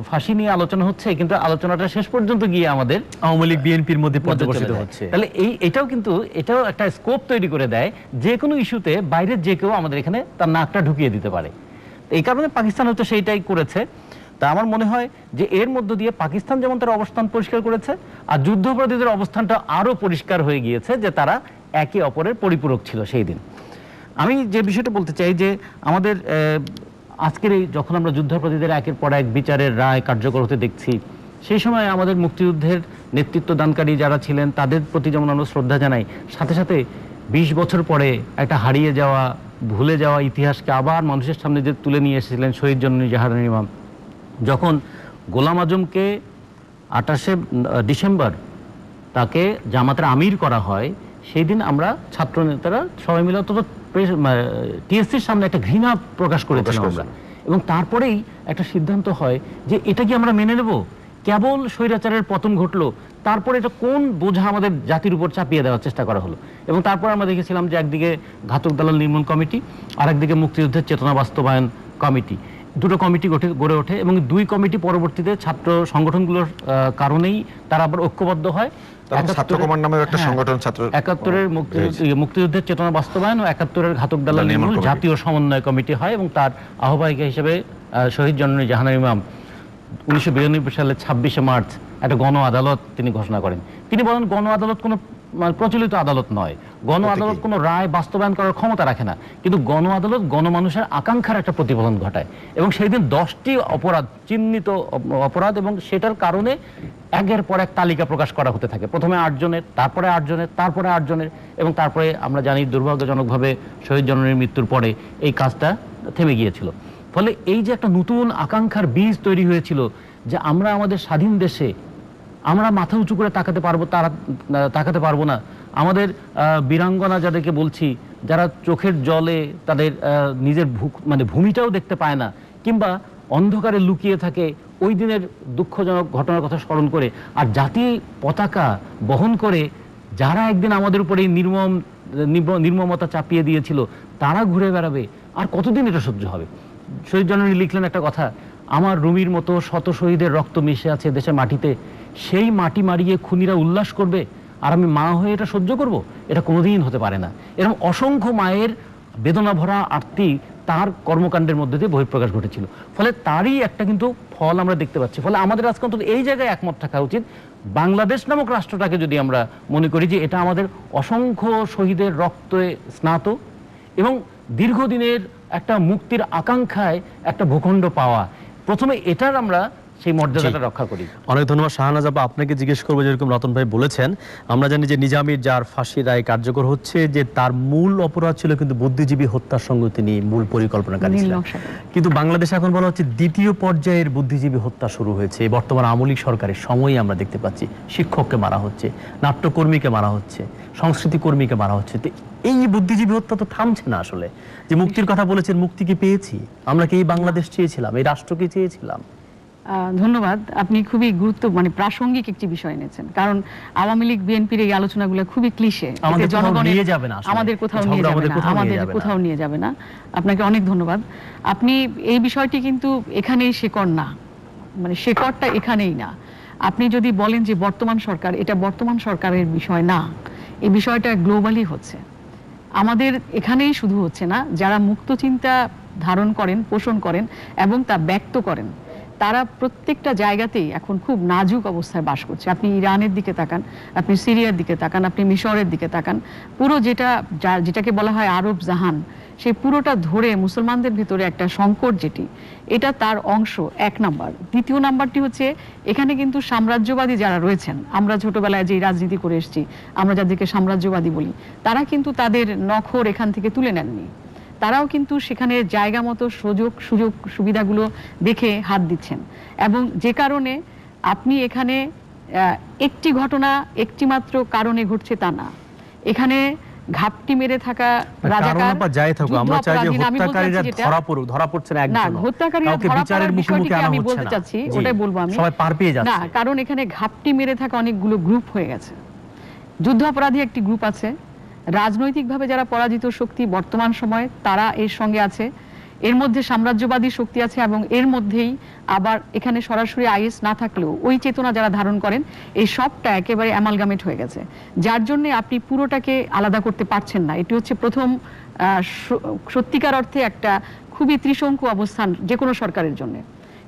ফাঁসি নিয়ে আলোচনা হচ্ছে, কিন্তু আলোচনাটা শেষ পর্যন্ত গিয়ে আমাদের আওয়ামী লীগ বিএনপির মধ্যে পর্যবসিত হচ্ছে। তাহলে এটাও একটা স্কোপ তৈরি করে দেয়, যে কোনো ইস্যুতে বাইরের যে কেউ আমাদের এখানে তার নাকটা ঢুকিয়ে দিতে পারে। এই কারণে পাকিস্তান হয়তো সেইটাই করেছে। তা আমার মনে হয় যে এর মধ্য দিয়ে পাকিস্তান যেমন তার অবস্থান পরিষ্কার করেছে, আর যুদ্ধাপরাধীদের অবস্থানটা আরো পরিষ্কার হয়ে গিয়েছে যে তারা একে অপরের পরিপূরক ছিল সেই দিন। আমি যে বিষয়টা বলতে চাই যে আমাদের আজকের এই যখন আমরা যুদ্ধাপরাধীদের একের পর এক বিচারের রায় কার্যকর হতে দেখছি, সেই সময় আমাদের মুক্তিযুদ্ধের নেতৃত্ব দানকারী যারা ছিলেন তাদের প্রতি যেমন আমরা শ্রদ্ধা জানাই, সাথে সাথে 20 বছর পরে একটা হারিয়ে যাওয়া, ভুলে যাওয়া ইতিহাসকে আবার মানুষের সামনে যে তুলে নিয়ে এসেছিলেন শহীদ জননী জাহানারা ইমাম। যখন গোলাম আজমকে 28শে ডিসেম্বর তাকে জামাতের আমির করা হয়, সেই দিন আমরা ছাত্র নেতারা সবাই মিলে অন্তত টিএসসির সামনে একটা ঘৃণা প্রকাশ করেছিলাম আমরা, এবং তারপরেই একটা সিদ্ধান্ত হয় যে এটা কি আমরা মেনে নেব? কেবল স্বৈরাচারের পতন ঘটলো, তারপরে এটা কোন বোঝা আমাদের জাতির উপর চাপিয়ে দেওয়ার চেষ্টা করা হলো। এবং তারপর আমরা দেখেছিলাম যে একদিকে ঘাতক দালাল নির্মূল কমিটি, আর একদিকে মুক্তিযুদ্ধের চেতনা বাস্তবায়ন কমিটি, দুটো কমিটি গড়ে ওঠে, এবং দুই কমিটি পরবর্তীতে ছাত্র সংগঠনগুলোর কারণেই তারা আবার ঐক্যবদ্ধ হয়। 71-এর মুক্তিযুদ্ধের চেতনা বাস্তবায়ন ও 71-এর ঘাতক দালাল নির্মূল জাতীয় সমন্বয় কমিটি হয়, এবং তার আহ্বায়িকা হিসেবে শহীদ জননী জাহানারা ইমাম 1992 সালের 26শে মার্চ একটা গণ আদালত তিনি ঘোষণা করেন। তিনি বলেন গণ আদালত কোনো প্রচলিত আদালত নয়। গণ আদালত কোনো রায় বাস্তবায়ন করার ক্ষমতা রাখে না, কিন্তু গণ আদালত গণমানুষের আকাঙ্ক্ষার একটা প্রতিফলন ঘটায়। এবং সেই দিন 10টি অপরাধ, চিহ্নিত অপরাধ, এবং সেটার কারণে একের পর এক তালিকা প্রকাশ করা হতে থাকে। প্রথমে 8 জনের, তারপরে 8 জনের, তারপরে 8 জনের, এবং তারপরে আমরা জানি দুর্ভাগ্যজনকভাবে শহীদ জননীর মৃত্যুর পরে এই কাজটা থেমে গিয়েছিল। ফলে এই যে একটা নতুন আকাঙ্ক্ষার বীজ তৈরি হয়েছিল যে আমরা আমাদের স্বাধীন দেশে আমরা মাথা উঁচু করে তাকাতে পারবো না, আমাদের বীরাঙ্গনা যাদেরকে বলছি, যারা চোখের জলে তাদের নিজের ভূমিটাও দেখতে পায় না, কিংবা অন্ধকারে লুকিয়ে থাকে, ওই দিনের দুঃখজনক ঘটনার কথা স্মরণ করে, আর জাতীয় পতাকা বহন করে যারা একদিন আমাদের উপরে এই নির্মমতা চাপিয়ে দিয়েছিল, তারা ঘুরে বেড়াবে, আর কতদিন এটা সহ্য হবে? শহীদ জননী লিখলেন একটা কথা, আমার রুমির মতো শত শহীদের রক্ত মিশে আছে দেশের মাটিতে, সেই মাটি মারিয়ে খুনিরা উল্লাস করবে, আর আমি মা হয়ে এটা সহ্য করব? এটা কোনোদিন হতে পারে না। এরকম অসংখ্য মায়ের বেদনা ভরা আরতি তার কর্মকাণ্ডের মধ্যে দিয়ে বহিঃপ্রকাশ ঘটেছিল। ফলে তারই একটা কিন্তু ফল আমরা দেখতে পাচ্ছি। ফলে আমাদের আজকে অন্তত এই জায়গায় একমত থাকা উচিত, বাংলাদেশ নামক রাষ্ট্রটাকে যদি আমরা মনে করি যে এটা আমাদের অসংখ্য শহীদের রক্তে স্নাত এবং দীর্ঘদিনের একটা মুক্তির আকাঙ্ক্ষায় একটা ভূখণ্ড পাওয়া, প্রথমে এটার আমরা সেই মর্যাদাটা রক্ষা করি। অনেক ধন্যবাদ শাহনাজ আপা। আপনাকে জিজ্ঞেস করবো, যেরকম রতন ভাই বলেছেন, আমরা জানি যে নিজামীর যার ফাঁসি রায় কার্যকর হচ্ছে, যে তার মূল অপরাধ ছিল কিন্তু বুদ্ধিজীবী হত্যার সঙ্গে তিনি মূল পরিকল্পনাকারী ছিলেন। কিন্তু বাংলাদেশে এখন বলা হচ্ছে দ্বিতীয় পর্যায়ের বুদ্ধিজীবী হত্যা শুরু হয়েছে। বর্তমান আওয়ামী লীগ সরকারের সময়ই আমরা দেখতে পাচ্ছি শিক্ষককে মারা হচ্ছে, নাট্যকর্মীকে মারা হচ্ছে, সংস্কৃতি কর্মীকে মারা হচ্ছে। তো এই বুদ্ধিজীবী হত্যা তো থামছে না। আসলে যে মুক্তির কথা বলেছেন, মুক্তি কি পেয়েছি আমরা? কি এই বাংলাদেশ চেয়েছিলাম? এই রাষ্ট্রকে চেয়েছিলাম? ধন্যবাদ। আপনি খুবই প্রাসঙ্গিক একটি বিষয় এনেছেন, কারণ আওয়ামী লীগ বিএনপির এই আলোচনাগুলো খুবই ক্লিশে, আমাদের কোথাও নিয়ে যাবে না, আমাদের কোথাও নিয়ে যাবে না। আপনাকে অনেক ধন্যবাদ। আপনি এই বিষয়টি কিন্তু এখানেই শেকড় না, শেকড়টা এখানেই না। আপনি যদি বলেন যে বর্তমান সরকার, এটা বর্তমান সরকারের বিষয় না, এই বিষয়টা গ্লোবালি হচ্ছে। আমাদের এখানেই শুধু হচ্ছে না, যারা মুক্ত চিন্তা ধারণ করেন, পোষণ করেন এবং তা ব্যক্ত করেন, তারা প্রত্যেকটা জায়গাতেই এখন খুব নাজুক অবস্থায় বাস করছে। আপনি ইরানের দিকে তাকান, আপনি সিরিয়ার দিকে তাকান, আপনি মিশরের দিকে তাকান, পুরো যেটাকে বলা হয় আরব জাহান, সেই পুরোটা ধরে মুসলমানদের ভিতরে একটা সংকট এটা তার অংশ, 1 নাম্বার। দ্বিতীয় নাম্বারটি হচ্ছে, এখানে কিন্তু সাম্রাজ্যবাদী যারা রয়েছেন, আমরা ছোটবেলায় যে রাজনীতি করে এসেছি, আমরা যাদেরকে সাম্রাজ্যবাদী বলি, তারা কিন্তু তাদের নখর এখান থেকে তুলে নেননি। তারাও কিন্তু সেখানে জায়গা মতো সুযোগ সুবিধাগুলো দেখে হাত দিচ্ছেন, এবং যে কারণে আপনি এখানে একটি ঘটনা একটি মাত্র কারণে ঘটছে তা না। এখানে ঘাপটি মেরে থাকা রাজাকার, আমরা চাই যে হত্যাকারীরা ধরা পড়ছে না, একজন হত্যাকারীরা ধরা পড়ার বিষয়টিকে আমি বলতে চাচ্ছি, ওটাই বলবো আমি। সবাই পার পেয়ে যাচ্ছে না, কারণ এখানে ঘাপটি মেরে থাকা অনেকগুলো গ্রুপ হয়ে গেছে। যুদ্ধাপরাধী একটি গ্রুপ আছে, রাজনৈতিকভাবে যারা পরাজিত শক্তি বর্তমান সময়ে তারা এর সঙ্গে আছে, এর মধ্যে সাম্রাজ্যবাদী শক্তি আছে, এবং এর মধ্যেই আবার এখানে সরাসরি আইএস না থাকলেও ওই চেতনা যারা ধারণ করেন, এই সবটা একেবারে অ্যামালগামেট হয়ে গেছে, যার জন্য আপনি পুরোটাকে আলাদা করতে পারছেন না। এটি হচ্ছে প্রথম সত্যিকার অর্থে একটা খুবই ত্রিশঙ্কু অবস্থান যে কোনো সরকারের জন্য।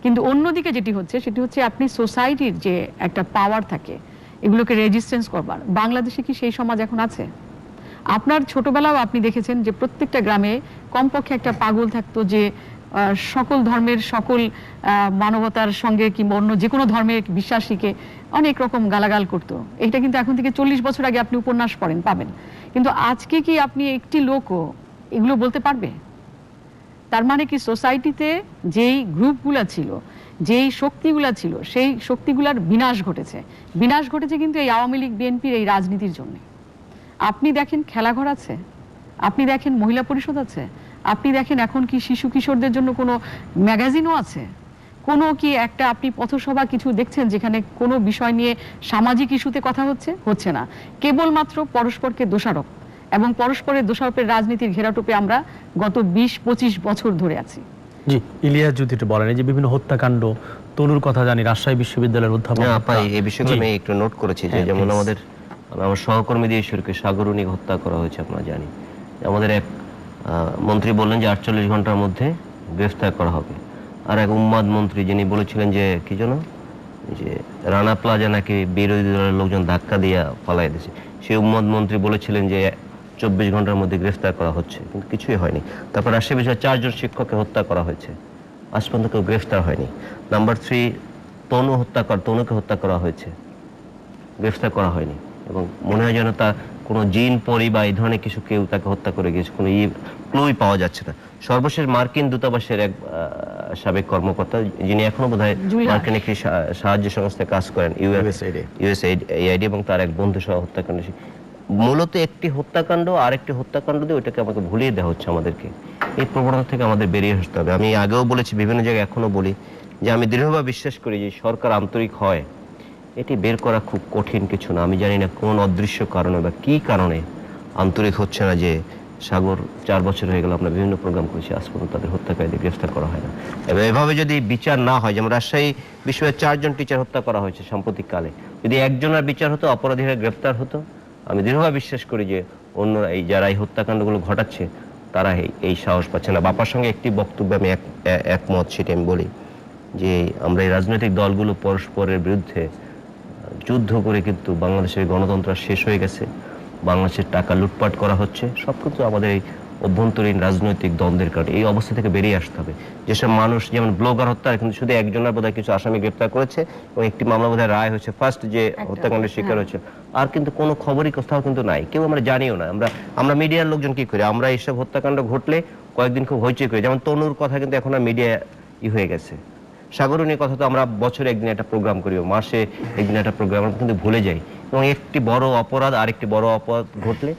কিন্তু অন্যদিকে যেটি হচ্ছে সেটি হচ্ছে, আপনি সোসাইটির যে একটা পাওয়ার থাকে এগুলোকে রেজিস্ট্যান্স করবার, বাংলাদেশে কি সেই সমাজ এখন আছে? আপনার ছোটবেলাও আপনি দেখেছেন যে প্রত্যেকটা গ্রামে কমপক্ষে একটা পাগল থাকতো, যে সকল ধর্মের, সকল মানবতার সঙ্গে কিংবা অন্য যে কোনো ধর্মের বিশ্বাসীকে অনেক রকম গালাগাল করতো। এটা কিন্তু এখন থেকে 40 বছর আগে আপনি উপন্যাস পড়েন পাবেন। কিন্তু আজকে কি আপনি একটি লোকও এগুলো বলতে পারবে? তার মানে কি সোসাইটিতে যেই গ্রুপগুলা ছিল, যেই শক্তিগুলা ছিল, সেই শক্তিগুলার বিনাশ ঘটেছে। বিনাশ ঘটেছে কিন্তু এই আওয়ামী লীগ বিএনপির এই রাজনীতির জন্য। আপনি দেখেন খেলাঘর আছে, আপনি দেখেন মহিলা পরিষদ আছে, আপনি দেখেন এখন কি শিশু কিশোরদের জন্য কোনো ম্যাগাজিনও আছে, কোনো কি একটা আপনি পথসভা কিছু দেখছেন যেখানে কোনো বিষয় নিয়ে সামাজিক ইস্যুতে কথা হচ্ছে না। কেবলমাত্র পরস্পরকে দোষারোপ এবং পরস্পরের দোষারোপের রাজনীতির ঘেরাটোপে আমরা গত 20-25 বছর ধরে আছি। জি, ইলিয়াস যদি একটু বলেন, এই যে বিভিন্ন হত্যাকাণ্ড, তনুর কথা জানি রাজশাহী বিশ্ববিদ্যালয়ের অধ্যাপক, এই বিষয়গুলো আমি একটু নোট করেছি, যে যেমন আমার সহকর্মী দিয়ে ঈশ্বরকে সাগরণী হত্যা করা হয়েছে, আমরা জানি। আমাদের এক মন্ত্রী বললেন যে 48 ঘন্টার মধ্যে গ্রেফতার করা হবে, আর এক উম্মাদ মন্ত্রী যিনি বলেছিলেন যে কি যেন, যে রানা প্লাজা নাকি বিরোধী দলের লোকজন ধাক্কা দিয়ে পালাই দিয়েছে। সেই উম্মদ মন্ত্রী বলেছিলেন যে 24 ঘন্টার মধ্যে গ্রেফতার করা হচ্ছে, কিন্তু কিছুই হয়নি। তারপর রাজশাহী বিশ্ববিদ্যালয়ের 4 জন শিক্ষককে হত্যা করা হয়েছে, আজ পর্যন্ত কেউ গ্রেফতার হয়নি। নাম্বার 3, তনুকে হত্যা করা হয়েছে, গ্রেফতার করা হয়নি। এবং মনে হয় যেন তা কোনো জিন পরি বা এই ধরনের কিছু কেউ তাকে হত্যা করে গিয়েছে, কোনো ক্লুই পাওয়া যাচ্ছে না। সর্বশেষ মার্কিন দূতাবাসের এক সাবেক কর্মকর্তা, যিনি এখনো বোধহয় মার্কিন একটি সাহায্য সংস্থায় কাজ করেন, ইউএসএইড, এবং তার এক বন্ধু সহ হত্যাকাণ্ড। মূলত একটি হত্যাকাণ্ড আর একটি হত্যাকাণ্ড দিয়ে ওইটাকে আমাকে ভুলিয়ে দেওয়া হচ্ছে আমাদেরকে। এই প্রবণতা থেকে আমাদের বেরিয়ে আসতে হবে। আমি আগেও বলেছি, বিভিন্ন জায়গায় এখনো বলি, যে আমি দৃঢ়ভাবে বিশ্বাস করি যে সরকার আন্তরিক হয়, এটি বের করা খুব কঠিন কিছু না। আমি জানি না কোন অদৃশ্য কারণে বা কি কারণে আন্তরিক হচ্ছে না, যে সাগর 4 বছর হয়ে গেল আমরা বিভিন্ন প্রোগ্রাম করেছি, আজ পর্যন্ত তাদের হত্যাকারীদের গ্রেফতার করা হয় না। এবং এভাবে যদি বিচার না হয়, যেমন রাজশাহী বিশ্ববিদ্যালয়ের 4 জন টিচার হত্যা করা হয়েছে সাম্প্রতিককালে, যদি একজনের বিচার হতো, অপরাধীরা গ্রেফতার হতো, আমি দৃঢ়ভাবে বিশ্বাস করি যে অন্যরা, এই যারা এই হত্যাকাণ্ডগুলো ঘটাচ্ছে, তারা এই সাহস পাচ্ছে না। বাপার সঙ্গে একটি বক্তব্যে আমি একমত, সেটি আমি বলি যে আমরা এই রাজনৈতিক দলগুলো পরস্পরের বিরুদ্ধে যুদ্ধ করে কিন্তু বাংলাদেশের গণতন্ত্র শেষ হয়ে গেছে, বাংলাদেশের টাকা লুটপাট করা হচ্ছে, সব কিন্তু আমাদের এই অভ্যন্তরীণ রাজনৈতিক দ্বন্দ্বের কারণে। এই অবস্থা থেকে বেরিয়ে আসতে হবে। যেসব মানুষ, যেমন ব্লগার হত্যা, কিন্তু শুধু একজনের বোধহয় কিছু আসামি গ্রেপ্তার করেছে এবং একটি মামলা বোধহয় রায় হয়েছে, ফার্স্ট যে হত্যাকাণ্ডের শিকার হয়েছে, আর কিন্তু কোনো খবরই কোথাও কিন্তু নাই, কেউ আমরা জানিও না। আমরা মিডিয়ার লোকজন কি করি, আমরা এইসব হত্যাকাণ্ড ঘটলে কয়েকদিন খুব হইচই করি, যেমন তনুর কথা কিন্তু এখন আর মিডিয়া হয়ে গেছে। সাগরণীর কথা তো আমরা বছরে একদিন একটা প্রোগ্রাম করি, মাসে একদিন একটা প্রোগ্রাম, আমরা কিন্তু ভুলে যাই। এবং একটি বড় অপরাধ আরেকটি বড় অপরাধ ঘটলে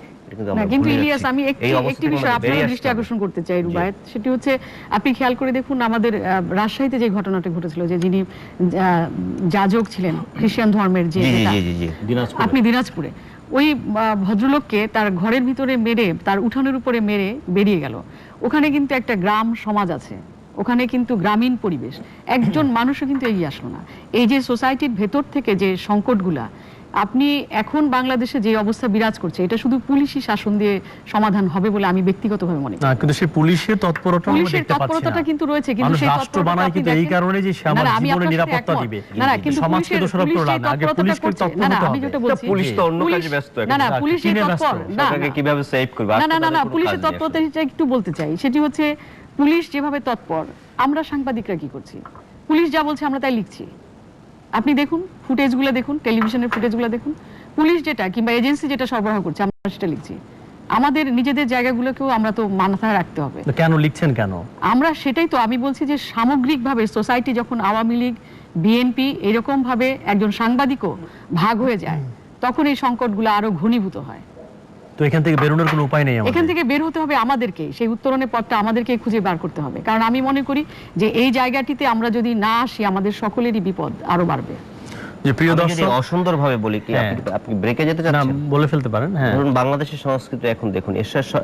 কিন্তু ইলিয়াস, আমি একটি বিষয় আপনার দৃষ্টি আকর্ষণ করতে চাই রুবায়েত, সেটি হচ্ছে আপনি খেয়াল করে দেখুন, আমাদের রাজশাহীতে যে ঘটনাটি ঘটেছিল, যে যিনি যাজক ছিলেন খ্রিস্টান ধর্মের, যে আপনি দিনাজপুরে, ওই ভদ্রলোককে তার ঘরের ভিতরে মেরে, তার উঠানের উপরে মেরে বেরিয়ে গেল। ওখানে কিন্তু একটা গ্রাম সমাজ আছে, ওখানে কিন্তু গ্রামীণ পরিবেশ, একজন মানুষও কিন্তু এগিয়ে আসলো না। এই যে সোসাইটির ভেতর থেকে যে সংকটগুলা, আপনি এখন বাংলাদেশে যে অবস্থা বিরাজ করছে, এটা শুধু পুলিশি শাসন দিয়ে সমাধান হবে বলে আমি ব্যক্তিগতভাবে মনে করি না। কিন্তু সেই পুলিশের তৎপরতা কিন্তু রয়েছে, কিন্তু সেই রাষ্ট্র বানায় কিন্তু এই কারণে যে সে আমার জীবনের নিরাপত্তা দিবে, না, কিন্তু সমাজকে দোষারোপ করলা না, আগে পুলিশকে তৎপরতা হবে। আমি যেটা বলছি, পুলিশ তো অন্য কাজে ব্যস্ত, না, পুলিশ তৎপর না, সরকারকে কিভাবে সেভ করবে, না, পুলিশের তৎপরতা একটু বলতে চাই, সেটি হচ্ছে পুলিশ যেভাবে তৎপর, আমরা সাংবাদিকরা কি করছি, পুলিশ যা বলছে আমরা তাই লিখছি। আপনি দেখুন ফুটেজগুলো, দেখুন টেলিভিশনের ফুটেজগুলো দেখুন, পুলিশ যেটা কিংবা এজেন্সি যেটা সরবরাহ করছে আমরা সেটা লিখছি। আমাদের নিজেদের জায়গাগুলোকেও আমরা তো মাথায় রাখতে হবে। কেন লিখছেন কেন? আমরা সেটাই তো আমি বলছি যে সামগ্রিকভাবে সোসাইটি যখন আওয়ামী লীগ, বিএনপি এরকম ভাবে একজন সাংবাদিকও ভাগ হয়ে যায়, তখন এই সংকটগুলো আরো ঘনীভূত হয়। তো এখান থেকে বেরোনোর কোনো উপায় নেই, এখান থেকে বের হতে হবে আমাদেরকে, সেই উত্তরণের পথটা আমাদেরকে খুঁজে বার করতে হবে। কারণ আমি মনে করি যে এই জায়গাটিতে আমরা যদি না আসি, আমাদের সকলেরই বিপদ আরো বাড়বে। যে প্রিয় দর্শক, অসুন্দরভাবে বলি কি, আপনি ব্রেকে যেতে চাচ্ছেন, বলে ফেলতে পারেন। হ্যাঁ, ধরুন বাংলাদেশের সংস্কৃতি এখন দেখুন,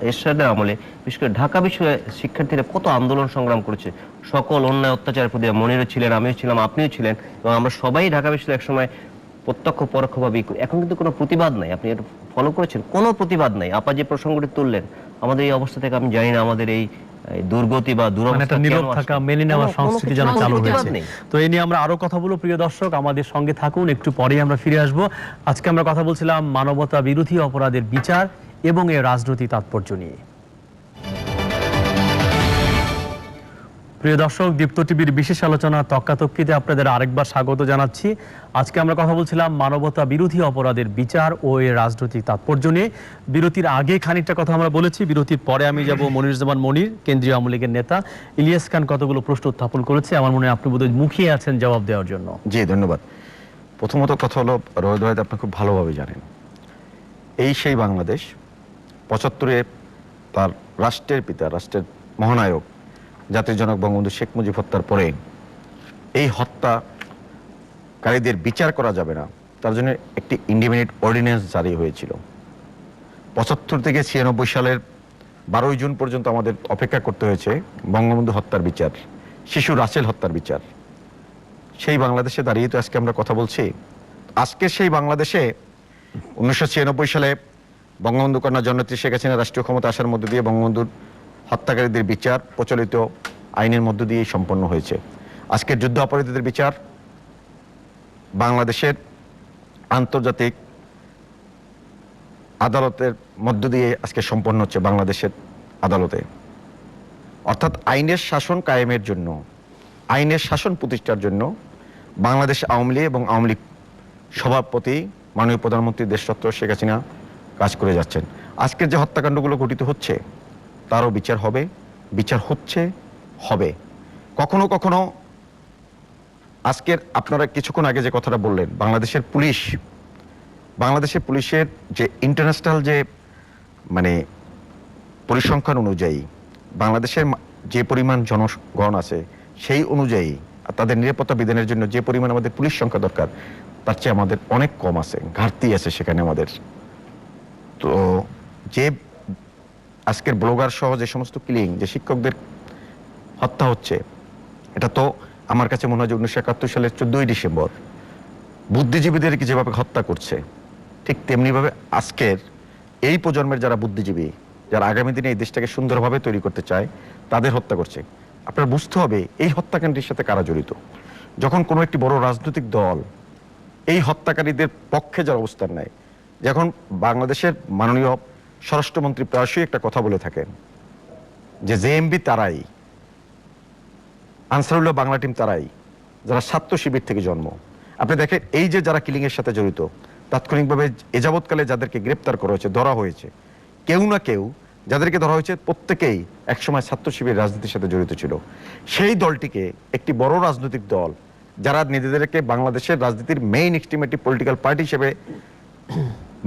এরশাদের আমলে বিশেষ করে ঢাকা বিশ্ববিদ্যালয়ের শিক্ষার্থীরা কত আন্দোলন সংগ্রাম করেছে, সকল অন্যায় অত্যাচারের প্রতি। মনিরও ছিলেন, আমিও ছিলাম, আপনিও ছিলেন, এবং আমরা সবাই ঢাকা বিশ্ববিদ্যালয় একসময় প্রত্যক্ষ পরোক্ষভাবে। এখন কিন্তু কোনো প্রতিবাদ নাই, আপনি এটা ফলো করেছেন, কোনো প্রতিবাদ নাই। আপা যে প্রসঙ্গটি তুললেন, আমাদের এই অবস্থা থেকে আমি জানি না আমাদের এই দুর্গতি বা দুরবস্থা, নীরব থাকা, মেনে নেওয়ার সংস্কৃতি যেন চালু হয়েছে। তো এই নিয়ে আমরা আরো কথা বলবো। প্রিয় দর্শক, আমাদের সঙ্গে থাকুন, একটু পরেই আমরা ফিরে আসব। আজকে আমরা কথা বলছিলাম মানবতা বিরোধী অপরাধের বিচার এবং এর রাজনৈতিক তাৎপর্য নিয়ে। প্রিয় দর্শক, দীপ্ত টিভির বিশেষ আলোচনা তক্কাতক্কিতে আপনাদের আরেকবার স্বাগত জানাচ্ছি। আজকে আমরা কথা বলছিলাম মানবতা বিরোধী অপরাধের বিচার ও এর রাজনৈতিক তাৎপর্য নিয়ে। বিরতির আগে খানিকটা কথা আমরা বলেছি, বিরতির পরে আমি যাব মনিরুজ্জামান মনির, কেন্দ্রীয় আওয়ামী লীগের নেতা। ইলিয়াস খান কতগুলো প্রশ্ন উত্থাপন করেছে, আমার মনে হয় আপনি বোধহয় মুখিয়ে আছেন জবাব দেওয়ার জন্য। জি, ধন্যবাদ। প্রথমত কথা হলো, রোহিত আপনি খুব ভালোভাবে জানেন, এই সেই বাংলাদেশ 75-এ তার রাষ্ট্রের পিতা, রাষ্ট্রের মহানায়ক, জাতির জনক বঙ্গবন্ধু শেখ মুজিব হত্যার পরে এই হত্যাকারীদের বিচার করা যাবে না, তার জন্য একটি ইন্ডিপেন্ডেন্ট অর্ডিন্যান্স জারি হয়েছিল। 75 থেকে 96 সালের 12 জুন পর্যন্ত আমাদের অপেক্ষা করতে হয়েছে বঙ্গবন্ধু হত্যার বিচার, শিশু রাসেল হত্যার বিচার। সেই বাংলাদেশে দাঁড়িয়ে তো আজকে আমরা কথা বলছি। আজকে সেই বাংলাদেশে 1996 সালে বঙ্গবন্ধু কন্যা জননেত্রী শেখ হাসিনা রাষ্ট্রীয় ক্ষমতা আসার মধ্যে দিয়ে বঙ্গবন্ধুর হত্যাকারীদের বিচার প্রচলিত আইনের মধ্য দিয়েই সম্পন্ন হয়েছে। আজকের যুদ্ধ অপরাধীদের বিচার বাংলাদেশের আন্তর্জাতিক আদালতের মধ্য দিয়ে আজকে সম্পন্ন হচ্ছে বাংলাদেশের আদালতে। অর্থাৎ আইনের শাসন কায়েমের জন্য, আইনের শাসন প্রতিষ্ঠার জন্য বাংলাদেশ আওয়ামী লীগ এবং আওয়ামী লীগ সভাপতি মাননীয় প্রধানমন্ত্রী দেশরত্ন শেখ হাসিনা কাজ করে যাচ্ছেন। আজকের যে হত্যাকাণ্ডগুলো ঘটিত হচ্ছে তারও বিচার হবে, বিচার হচ্ছে, হবে। কখনো কখনো আজকের আপনারা কিছুক্ষণ আগে যে কথাটা বললেন, বাংলাদেশের পুলিশের যে ইন্টারন্যাশনাল যে মানে পরিসংখ্যান অনুযায়ী বাংলাদেশের যে পরিমাণ জনগণ আছে সেই অনুযায়ী তাদের নিরাপত্তা বিধানের জন্য যে পরিমাণ আমাদের পুলিশ সংখ্যা দরকার তার চেয়ে আমাদের অনেক কম আছে, ঘাটতি আছে সেখানে আমাদের। তো যে আজকের ব্লগার সহ যে সমস্ত কিলিং, যে শিক্ষকদের হত্যা হচ্ছে, এটা তো আমার কাছে মনে হয় যে 1971 সালের 14ই ডিসেম্বর বুদ্ধিজীবীদেরকে যেভাবে হত্যা করছে, ঠিক তেমনিভাবে আজকের এই প্রজন্মের যারা বুদ্ধিজীবী, যারা আগামী দিনে এই দেশটাকে সুন্দরভাবে তৈরি করতে চায়, তাদের হত্যা করছে। আপনার বুঝতে হবে এই হত্যাকাণ্ডের সাথে কারা জড়িত। যখন কোনো একটি বড় রাজনৈতিক দল এই হত্যাকারীদের পক্ষে যারা অবস্থান নেয়, যখন বাংলাদেশের মাননীয় স্বরাষ্ট্রমন্ত্রী প্রায়শই একটা কথা বলে থাকেন যে জেএমবি তারাই, আনসারুল্লাহ বাংলা টিম তারাই যারা ছাত্র শিবির থেকে জন্ম। আপনি দেখেন এই যে যারা কিলিং এর সাথে জড়িত, তাৎক্ষণিকভাবে এযাবৎকালে যাদেরকে গ্রেপ্তার করা হয়েছে, ধরা হয়েছে, কেউ না কেউ যাদেরকে ধরা হয়েছে প্রত্যেকেই একসময় ছাত্র শিবির রাজনীতির সাথে জড়িত ছিল। সেই দলটিকে একটি বড় রাজনৈতিক দল যারা নিজেদেরকে বাংলাদেশের রাজনীতির মেইন এক্সট্রিমেটিভ পলিটিক্যাল পার্টি হিসেবে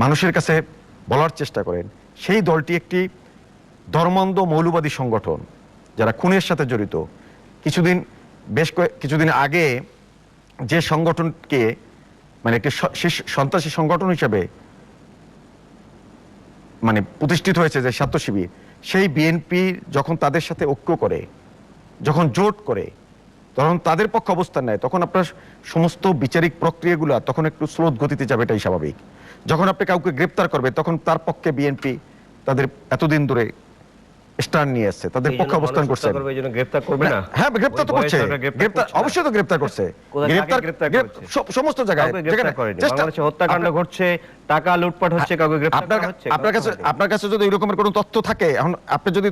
মানুষের কাছে বলার চেষ্টা করেন, সেই দলটি একটি ধর্মান্ধ মৌলবাদী সংগঠন যারা খুনের সাথে জড়িত। কিছুদিন আগে যে সংগঠনকে মানে একটি সন্ত্রাসী সংগঠন হিসেবে মানে প্রতিষ্ঠিত হয়েছে যে ছাত্র শিবির, সেই বিএনপি যখন তাদের সাথে ঐক্য করে, যখন জোট করে, তখন তাদের পক্ষে অবস্থান নেয়, তখন আপনার সমস্ত বিচারিক প্রক্রিয়াগুলো তখন একটু স্লোত গতিতে যাবে, এটাই স্বাভাবিক। যখন আপনি কাউকে গ্রেপ্তার করবে তখন তার পক্ষে বিএনপি তাদের এতদিন ধরে স্ট্যান্ড নিয়ে আসছে, তাদের পক্ষে অবস্থান করছে। গ্রেফতার করবে না? হ্যাঁ, গ্রেপ্তার তো করছে, গ্রেপ্তার অবশ্যই তো গ্রেপ্তার করছে, সমস্ত জায়গায় বাংলাদেশে হত্যাকাণ্ড ঘটছে, টাকা লুটপাট হচ্ছে, কাউকে গ্রেপ্তার করা হচ্ছে। আপনার কাছে যদি এই রকমের কোনো তথ্য থাকে, এখন আপনি যদি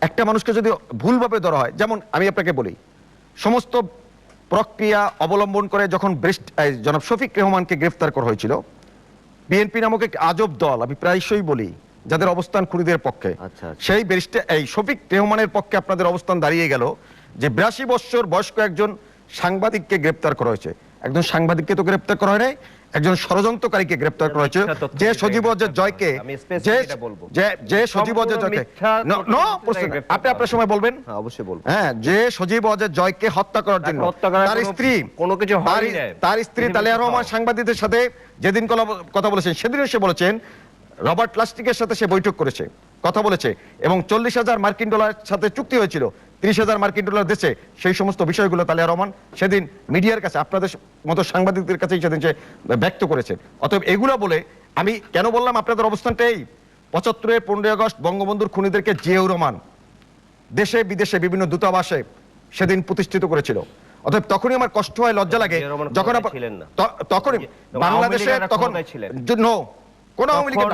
একটা মানুষকে যদি ভুলভাবে ধরা হয়, যেমন আমি আপনাকে বলি, সমস্ত প্রক্রিয়া অবলম্বন করে যখন জনাব শফিক রেহমানকে গ্রেফতার করা হয়েছিল, বিএনপি নামক এক আজব দল, আমি প্রায়শই বলি, যাদের অবস্থান খুনিদের পক্ষে, সেই এই শফিক রেহমানের পক্ষে আপনাদের অবস্থান দাঁড়িয়ে গেল যে 82 বছর বয়স্ক একজন সাংবাদিককে গ্রেপ্তার করা হয়েছে। একজন সাংবাদিককে তো গ্রেপ্তার করা হয় নাই, একজন ষড়যন্ত্রকারীকে গ্রেপ্তার করা হয়েছে, যে সজীব ওয়াজেদ জয়কে, যে সজীব ওয়াজেদ জয়কে, আপনি আপনার সময় বলবেন, অবশ্যই বলবো, হ্যাঁ, যে সজীব ওয়াজেদ জয়কে হত্যা করার জন্য তার স্ত্রী কোনো কিছু হয়নি, তার স্ত্রী তালিয়া রহমান সাংবাদিকদের সাথে যেদিন কথা বলেছেন, সেদিন এসে বলেছেন রবার্ট লাস্টিকের সাথে সে বৈঠক করেছে, কথা বলেছে, এবং 40,000 মার্কিন ডলার সাথে চুক্তি হয়েছিল, 30,000 মার্কিন ডলার দেশে। সেই সমস্ত বিষয়গুলো তালিয়া রহমান সেদিন মিডিয়ার কাছে, আপনাদের মতো সাংবাদিকদের কাছেই সেদিন সে ব্যক্ত করেছে। অতএব এগুলো বলে আমি কেন বললাম আপনাদের অবস্থানটা এই, 75-এর 15 আগস্ট বঙ্গবন্ধুর খুনিদেরকে জিয়াউর রহমান দেশে বিদেশে বিভিন্ন দূতাবাসে সেদিন প্রতিষ্ঠিত করেছিল। অতএব তখনই আমার কষ্ট হয়, লজ্জা লাগে, যখন তখনই বাংলাদেশে তখন কোন আওয়ামী লীগের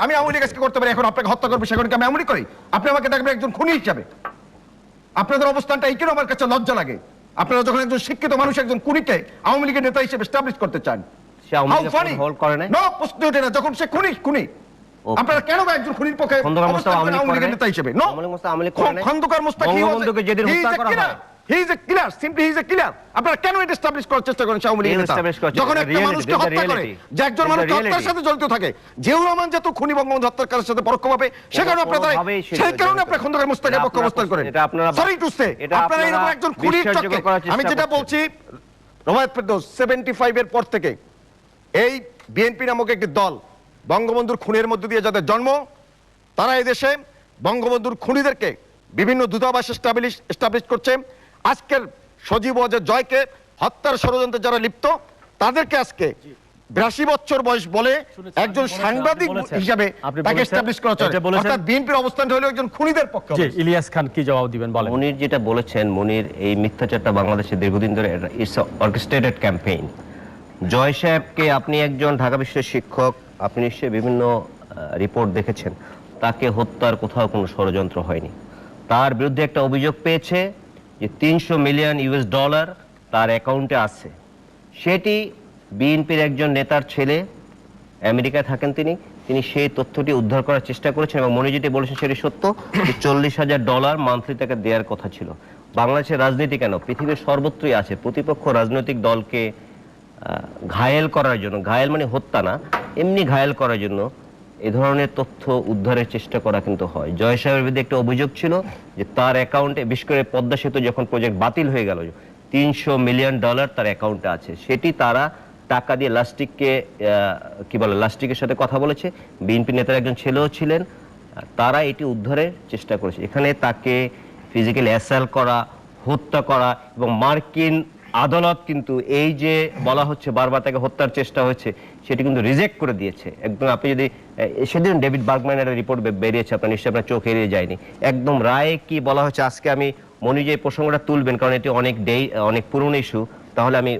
আমি আওয়ামী লীগ করতে পারি, এখন আপনাকে হত্যা করবো সেখানে আমি আওয়ামী লীগ করি, আপনি আমাকে দেখবেন একজন খুনি হিসাবে। আপনাদের অবস্থানটা এই কেন আমার কাছে লজ্জা লাগে। আপনারা যখন একজন শিক্ষিত মানুষ একজন খুনিকে আওয়ামী লীগের নেতা হিসেবে এস্টাবলিশ করতে চান, প্রশ্ন ওঠে না, যখন সে খুনি আপনারা কেন একজন খুনির পক্ষে আওয়ামী লীগের নেতা হিসেবে? Khandakar Mostak He is a killer, simply he is a killer. আপনারা কেন এটা এস্টাবলিশ করার চেষ্টা করেন আওয়ামী লীগের নেতা? যখন একটা মানুষকে হত্যা করে, যে একজন মানুষ হত্যার সাথে জড়িত থাকে, জিয়াউর রহমান যত খুনি বঙ্গবন্ধু হত্যার সাথে পরোক্ষভাবে, সে কারণে আপনারা সেই কারণে আপনারা খন্দকার মোস্তাকের পক্ষে অবস্থান করেন। সরি টু সে, আপনারা এরকম একজন খুনির চক্রে, আমি যেটা বলছি, রবায়েত ফেরদৌস 75 এর পর থেকে এই বিএনপি নামক একটি দল বঙ্গবন্ধুর খুনের মধ্য দিয়ে যাদের জন্ম, তারা এই দেশে বঙ্গবন্ধুর খুনিদেরকে বিভিন্ন দূতাবাস এস্টাবলিশ করছে। আজকের সজীব ওয়াজেদ জয়কে হত্যার ষড়যন্ত্রে যারা লিপ্ত, তাদেরকে আজকে 82 বছর বয়স বলে একজন সাংবাদিক হিসাবে তাকে এস্টাবলিশ করা হচ্ছে। অর্থাৎ বিএনপির অবস্থানটা হলো একজন খুনিদের পক্ষে। ইলিয়াস খান কি জবাব দিবেন বলেন। মুনির যেটা বলেছেন, মুনির এই মিথ্যাচারটা বাংলাদেশে দীর্ঘদিন ধরে ইটস অর্কেস্ট্রেটেড ক্যাম্পেইন। জয় সাহেবকে, আপনি একজন ঢাকা বিশ্ববিদ্যালয়ের শিক্ষক, আপনি নিশ্চয়ই বিভিন্ন রিপোর্ট দেখেছেন, তাকে হত্যার কোথাও কোনো ষড়যন্ত্র হয়নি। তার বিরুদ্ধে একটা অভিযোগ পেয়েছে যে 300 মিলিয়ন ইউএস ডলার তার অ্যাকাউন্টে আছে। সেটি বিএনপির একজন নেতার ছেলে, আমেরিকায় থাকেন তিনি সেই তথ্যটি উদ্ধার করার চেষ্টা করেছেন এবং মনে যেটি বলেছেন সেটি সত্য, যে $40,000 মান্থলি তাকে দেওয়ার কথা ছিল। বাংলাদেশের রাজনীতি কেন, পৃথিবীর সর্বত্রই আছে প্রতিপক্ষ রাজনৈতিক দলকে ঘায়েল করার জন্য, ঘায়েল মানে হত্যা না, এমনি ঘায়েল করার জন্য এ ধরনের তথ্য উদ্ধারের চেষ্টা করা কিন্তু হয়। জয় সাহেবের বিরুদ্ধে একটা অভিযোগ ছিল যে তার অ্যাকাউন্টে, বিশেষ করে পদ্মা সেতু যখন প্রজেক্ট বাতিল হয়ে গেল, $300 মিলিয়ন তার অ্যাকাউন্টে আছে। সেটি তারা টাকা দিয়ে লাস্টিকের সাথে কথা বলেছে, বিএনপি নেতার একজন ছেলেও ছিলেন, তারা এটি উদ্ধারের চেষ্টা করেছে। এখানে তাকে ফিজিক্যালি অ্যাসাল্ট করা, হত্যা করা, এবং মার্কিন আদালত কিন্তু এই যে বলা হচ্ছে বারবার তাকে হত্যার চেষ্টা হয়েছে সেটি কিন্তু রিজেক্ট করে দিয়েছে একদম। আপনি যদি সেদিন ডেভিড বার্গম্যানের রিপোর্ট বেরিয়েছে, আপনার নিশ্চয়ই আপনার চোখ এড়িয়ে যায়নি, একদম রায়ে কি বলা হচ্ছে। আজকে আমি মনে যে প্রসঙ্গটা তুলবেন, কারণ এটি অনেক পুরনো ইস্যু, তাহলে আমি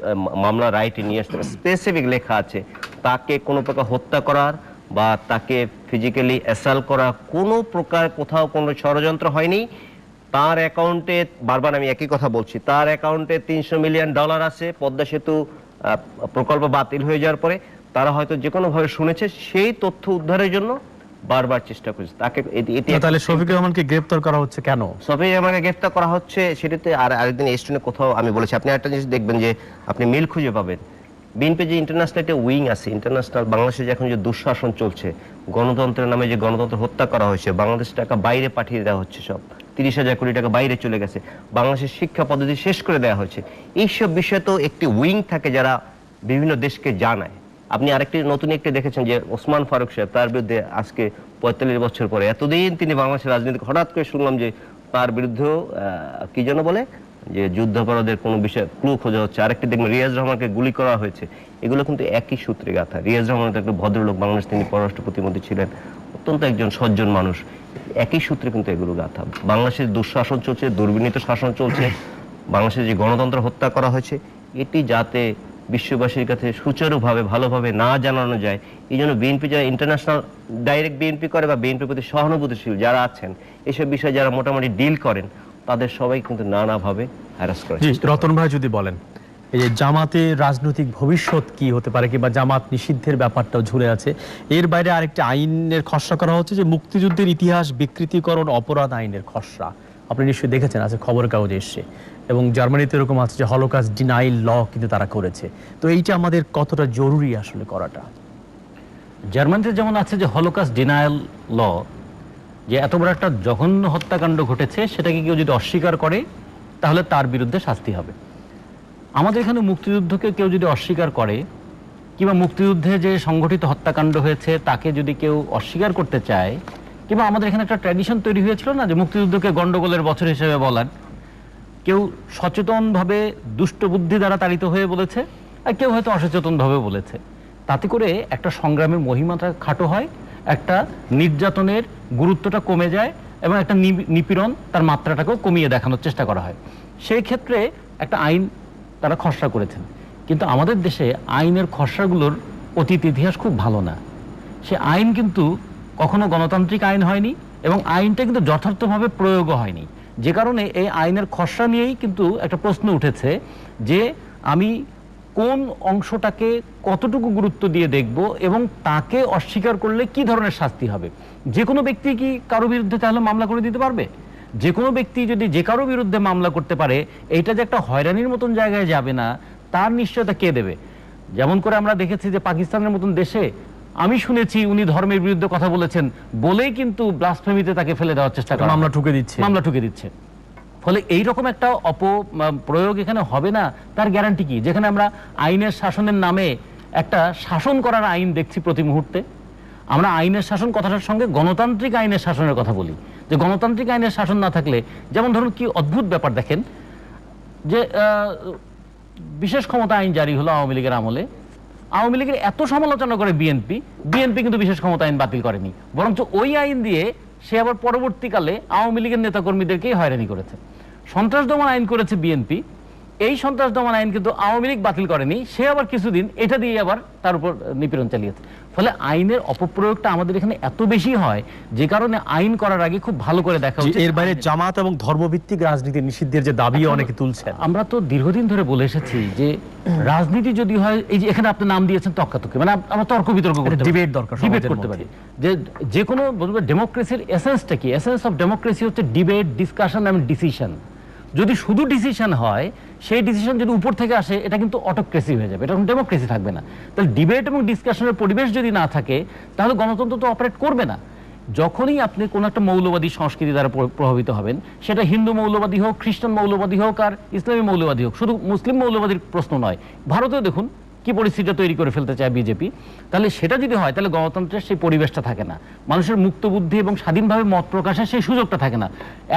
মামলা রায়টি নিয়ে আসতে স্পেসিফিক লেখা আছে তাকে কোনো প্রকার হত্যা করার বা তাকে ফিজিক্যালি অ্যাসাল্ট করা কোনো প্রকার কোথাও কোনো ষড়যন্ত্র হয়নি। তার অ্যাকাউন্টে, বারবার আমি একই কথা বলছি, তার অ্যাকাউন্টে $300 মিলিয়ন আছে। পদ্মা সেতু প্রকল্প বাতিল হয়ে যাওয়ার পরে তারা হয়তো যে কোনো ভাবে শুনেছে, সেই তথ্য উদ্ধারের জন্য বারবার চেষ্টা করেছে তাকে। তাহলে শফিকুর রহমানকে গ্রেফতার করা হচ্ছে কেন? শফিকুর রহমানকে গ্রেফতার করা হচ্ছে সেটাতে আরেকদিন স্টুডেন্টে কোথাও আমি বলেছি, আপনি একটা জিনিস দেখবেন যে আপনি মিল খুঁজে পাবেন। বিএনপি যে ইন্টারন্যাশনাল একটা উইং আছে, ইন্টারন্যাশনাল বাংলাদেশে এখন যে দুঃশাসন চলছে, গণতন্ত্রের নামে যে গণতন্ত্র হত্যা করা হয়েছে, বাংলাদেশ টাকা বাইরে পাঠিয়ে দেওয়া হচ্ছে, সব 30,000 কোটি টাকা বাইরে চলে গেছে, বাংলাদেশের শিক্ষা পদ্ধতি শেষ করে দেওয়া হয়েছে, এইসব বিষয়ে তো একটি উইং থাকে যারা বিভিন্ন দেশকে জানায়। আপনি আরেকটি নতুন একটি দেখেছেন যে ওসমান ফারুক সাহেব, তার বিরুদ্ধে আজকে 45 বছর পরে, এতদিন তিনি বাংলাদেশের রাজনীতি, হঠাৎ করে শুনলাম যে তার বিরুদ্ধেও কি যেন বলে যে যুদ্ধাপরাধের কোনো বিষয়ে ক্লু খোঁজা হচ্ছে। আরেকটি দেখবেন রিয়াজ রহমানকে গুলি করা হয়েছে, এগুলো কিন্তু একই সূত্রে গাথা। রিয়াজ রহমান তো একটা ভদ্রলোক, বাংলাদেশ তিনি পররাষ্ট্র প্রতিমন্ত্রী ছিলেন, অত্যন্ত একজন সজ্জন মানুষ, একই সূত্রে কিন্তু এগুলো গাথা। বাংলাদেশের দুঃশাসন চলছে, দুর্বিনীত শাসন চলছে, বাংলাদেশের যে গণতন্ত্র হত্যা করা হয়েছে, এটি যাতে বিশ্ববাসীর কাছে সুচারুভাবে ভালোভাবে না জানানো যায়, এই জন্য বিএনপি যারা ইন্টারন্যাশনাল ডাইরেক্ট বিএনপি করে বা বিএনপির প্রতি সহানুভূতিশীল যারা আছেন, এইসব বিষয়ে যারা মোটামুটি ডিল করেন, তাদের সবাই কিন্তু নানাভাবে হ্যারাস করে। রতন ভাই যদি বলেন, এই যে জামাতের রাজনৈতিক ভবিষ্যৎ কি হতে পারে, কিংবা জামাত নিষিদ্ধের ব্যাপারটাও ঝুলে আছে, এর বাইরে আরেকটি আইনের খসড়া করা হচ্ছে যে মুক্তিযুদ্ধের ইতিহাস বিকৃতিকরণ অপরাধ আইনের খসড়া, আপনি নিশ্চয়ই দেখেছেন, আছে খবর কাগজে এসছে, এবং জার্মানিতে এরকম আছে যে হলোকাস্ট ডিনাইল ল কিন্তু তারা করেছে। তো এইটা আমাদের কতটা জরুরি আসলে করাটা? জার্মানিতে যেমন আছে যে হলোকাস্ট ডিনায়াল ল, যে এত বড় একটা জঘন্য হত্যাকাণ্ড ঘটেছে সেটাকে কেউ যদি অস্বীকার করে তাহলে তার বিরুদ্ধে শাস্তি হবে। আমাদের এখানে মুক্তিযুদ্ধকে কেউ যদি অস্বীকার করে, কিংবা মুক্তিযুদ্ধে যে সংগঠিত হত্যাকাণ্ড হয়েছে তাকে যদি কেউ অস্বীকার করতে চায়, কিংবা আমাদের এখানে একটা ট্র্যাডিশন তৈরি হয়েছিল না যে মুক্তিযুদ্ধকে গন্ডগোলের বছর হিসেবে বলার, কেউ সচেতনভাবে দুষ্ট বুদ্ধি দ্বারা তাড়িত হয়ে বলেছে, আর কেউ হয়তো অসচেতনভাবে বলেছে, তাতে করে একটা সংগ্রামের মহিমাটা খাটো হয়, একটা নির্যাতনের গুরুত্বটা কমে যায়, এবং একটা নিপীড়ন তার মাত্রাটাকেও কমিয়ে দেখানোর চেষ্টা করা হয়। সেই ক্ষেত্রে একটা আইন তারা খসড়া করেছেন, কিন্তু আমাদের দেশে আইনের খসড়াগুলোর অতীত ইতিহাস খুব ভালো না। সে আইন কিন্তু কখনো গণতান্ত্রিক আইন হয়নি, এবং আইনটা কিন্তু যথার্থভাবে প্রয়োগও হয়নি, যে কারণে এই আইনের খসড়া নিয়েই কিন্তু একটা প্রশ্ন উঠেছে যে আমি কোন অংশটাকে কতটুকু গুরুত্ব দিয়ে দেখব, এবং তাকে অস্বীকার করলে কি ধরনের শাস্তি হবে। যে কোনো ব্যক্তি কি কারো বিরুদ্ধে তাহলে মামলা করে দিতে পারবে? যে কোনো ব্যক্তি যদি যে কারো বিরুদ্ধে মামলা করতে পারে, এইটা যে একটা হয়রানির মতন জায়গায় যাবে না তার নিশ্চয়তা কে দেবে? যেমন করে আমরা দেখেছি যে পাকিস্তানের মতন দেশে আমি শুনেছি উনি ধর্মের বিরুদ্ধে কথা বলেছেন বলেই কিন্তু ব্লাসফেমিতে তাকে ফেলে দেওয়ার চেষ্টা করে, মামলা ঠুকে দিচ্ছে। ফলে এইরকম একটা অপপ্রয়োগ এখানে হবে না তার গ্যারান্টি কি? যেখানে আমরা আইনের শাসনের নামে একটা শাসন করার আইন দেখছি প্রতি মুহূর্তে। আমরা আইনের শাসন কথাটার সঙ্গে গণতান্ত্রিক আইনের শাসনের কথা বলি, যে গণতান্ত্রিক আইনের শাসন না থাকলে, যেমন ধরুন কি অদ্ভুত ব্যাপার দেখেন, যে বিশেষ ক্ষমতা আইন জারি হলো আওয়ামী লীগের আমলে, আওয়ামী লীগের এত সমালোচনা করে বিএনপি কিন্তু বিশেষ ক্ষমতা আইন বাতিল করেনি, বরঞ্চ ওই আইন দিয়ে সে আবার পরবর্তীকালে আওয়ামী লীগের নেতাকর্মীদেরকেই হয়রানি করেছে। সন্ত্রাস দমন আইন করেছে বিএনপি, এই সন্ত্রাস দমন আইন কিন্তু আওয়ামী লীগ বাতিল করেনি, সে আবার কিছুদিন এটা দিয়ে আবার তার উপর নিপীড়ন চালিয়েছে। ফলে আইনের অপপ্রয়োগটা আমাদের এখানে এত বেশি হয়, যে কারণে আইন করার আগে খুব ভালো করে দেখা উচিত। এর বাইরে জামাত এবং ধর্মভিত্তিক রাজনীতি নিষিদ্ধের যে দাবি অনেকে তুলছেন। আমরা তো দীর্ঘদিন ধরে বলে এসেছি যে রাজনীতি যদি হয়, এই যে এখানে আপনি নাম দিয়েছেন তর্কাতর্কি, মানে আমরা তর্ক বিতর্ক করতে ডিবেট দরকার, ডিবেট করতে পারি যে কোনো ডেমোক্রেসির এসেন্সটা কি? এসেন্স অফ ডেমোক্রেসি হচ্ছে ডিবেট, ডিসকাশন এবং ডিসিশন। যদি শুধু ডিসিশন হয়, সেই ডিসিশন যদি উপর থেকে আসে, এটা কিন্তু অটোক্রেসি হয়ে যাবে, এটা কোনো ডেমোক্রেসি থাকবে না। তাহলে ডিবেট এবং ডিসকাশনের পরিবেশ যদি না থাকে, তাহলে গণতন্ত্র তো অপারেট করবে না। যখনই আপনি কোনো একটা মৌলবাদী সংস্কৃতি দ্বারা প্রভাবিত হবেন, সেটা হিন্দু মৌলবাদী হোক, খ্রিস্টান মৌলবাদী হোক, আর ইসলামী মৌলবাদী হোক, শুধু মুসলিম মৌলবাদীর প্রশ্ন নয়, ভারতেও দেখুন কি পরিস্থিতিটা তৈরি করে ফেলতে চায় বিজেপি। তাহলে সেটা যদি হয়, তাহলে গণতন্ত্রের সেই পরিবেশটা থাকে না, মানুষের মুক্ত বুদ্ধি এবং স্বাধীনভাবে মত প্রকাশের সেই সুযোগটা থাকে না।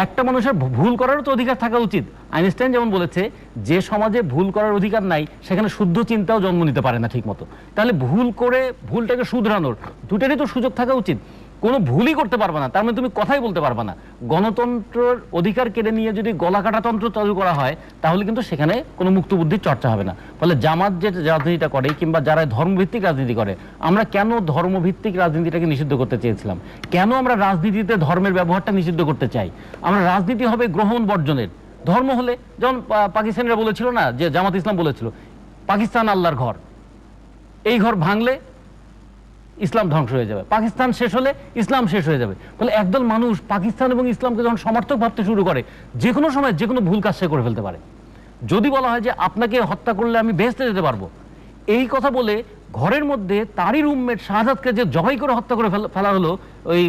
একটা মানুষের ভুল করারও তো অধিকার থাকা উচিত। আইনস্টাইন যেমন বলেছে, যে সমাজে ভুল করার অধিকার নাই, সেখানে শুদ্ধ চিন্তাও জন্ম নিতে পারে না ঠিক মতো। তাহলে ভুল করে ভুলটাকে শুধরানোর দুটারই তো সুযোগ থাকা উচিত। কোনো ভুলই করতে পারবে না, তার মানে তুমি কথাই বলতে পারবে না। গণতন্ত্রের অধিকার কেড়ে নিয়ে যদি গলাকাটা তন্ত্র চালু করা হয়, তাহলে কিন্তু সেখানে কোনো মুক্ত বুদ্ধির চর্চা হবে না। ফলে জামাত যে রাজনীতিটা করে, কিংবা যারা ধর্মভিত্তিক রাজনীতি করে, আমরা কেন ধর্মভিত্তিক রাজনীতিটাকে নিষিদ্ধ করতে চেয়েছিলাম? কেন আমরা রাজনীতিতে ধর্মের ব্যবহারটা নিষিদ্ধ করতে চাই? আমরা রাজনীতি হবে গ্রহণ বর্জনের। ধর্ম হলে যেমন পাকিস্তানিরা বলেছিল না, যে জামাত ইসলাম বলেছিল পাকিস্তান আল্লাহর ঘর, এই ঘর ভাঙলে ইসলাম ধ্বংস হয়ে যাবে, পাকিস্তান শেষ হলে ইসলাম শেষ হয়ে যাবে। ফলে একদল মানুষ পাকিস্তান এবং ইসলামকে যখন সমর্থক ভাবতে শুরু করে, যে কোনো সময় যে কোনো ভুল কাজ সে করে ফেলতে পারে। যদি বলা হয় যে আপনাকে হত্যা করলে আমি বেহেশতে যেতে পারবো, এই কথা বলে ঘরের মধ্যে তারই রুমমেট শাহাদাতকে যে জবাই করে হত্যা করে ফেলা হলো ওই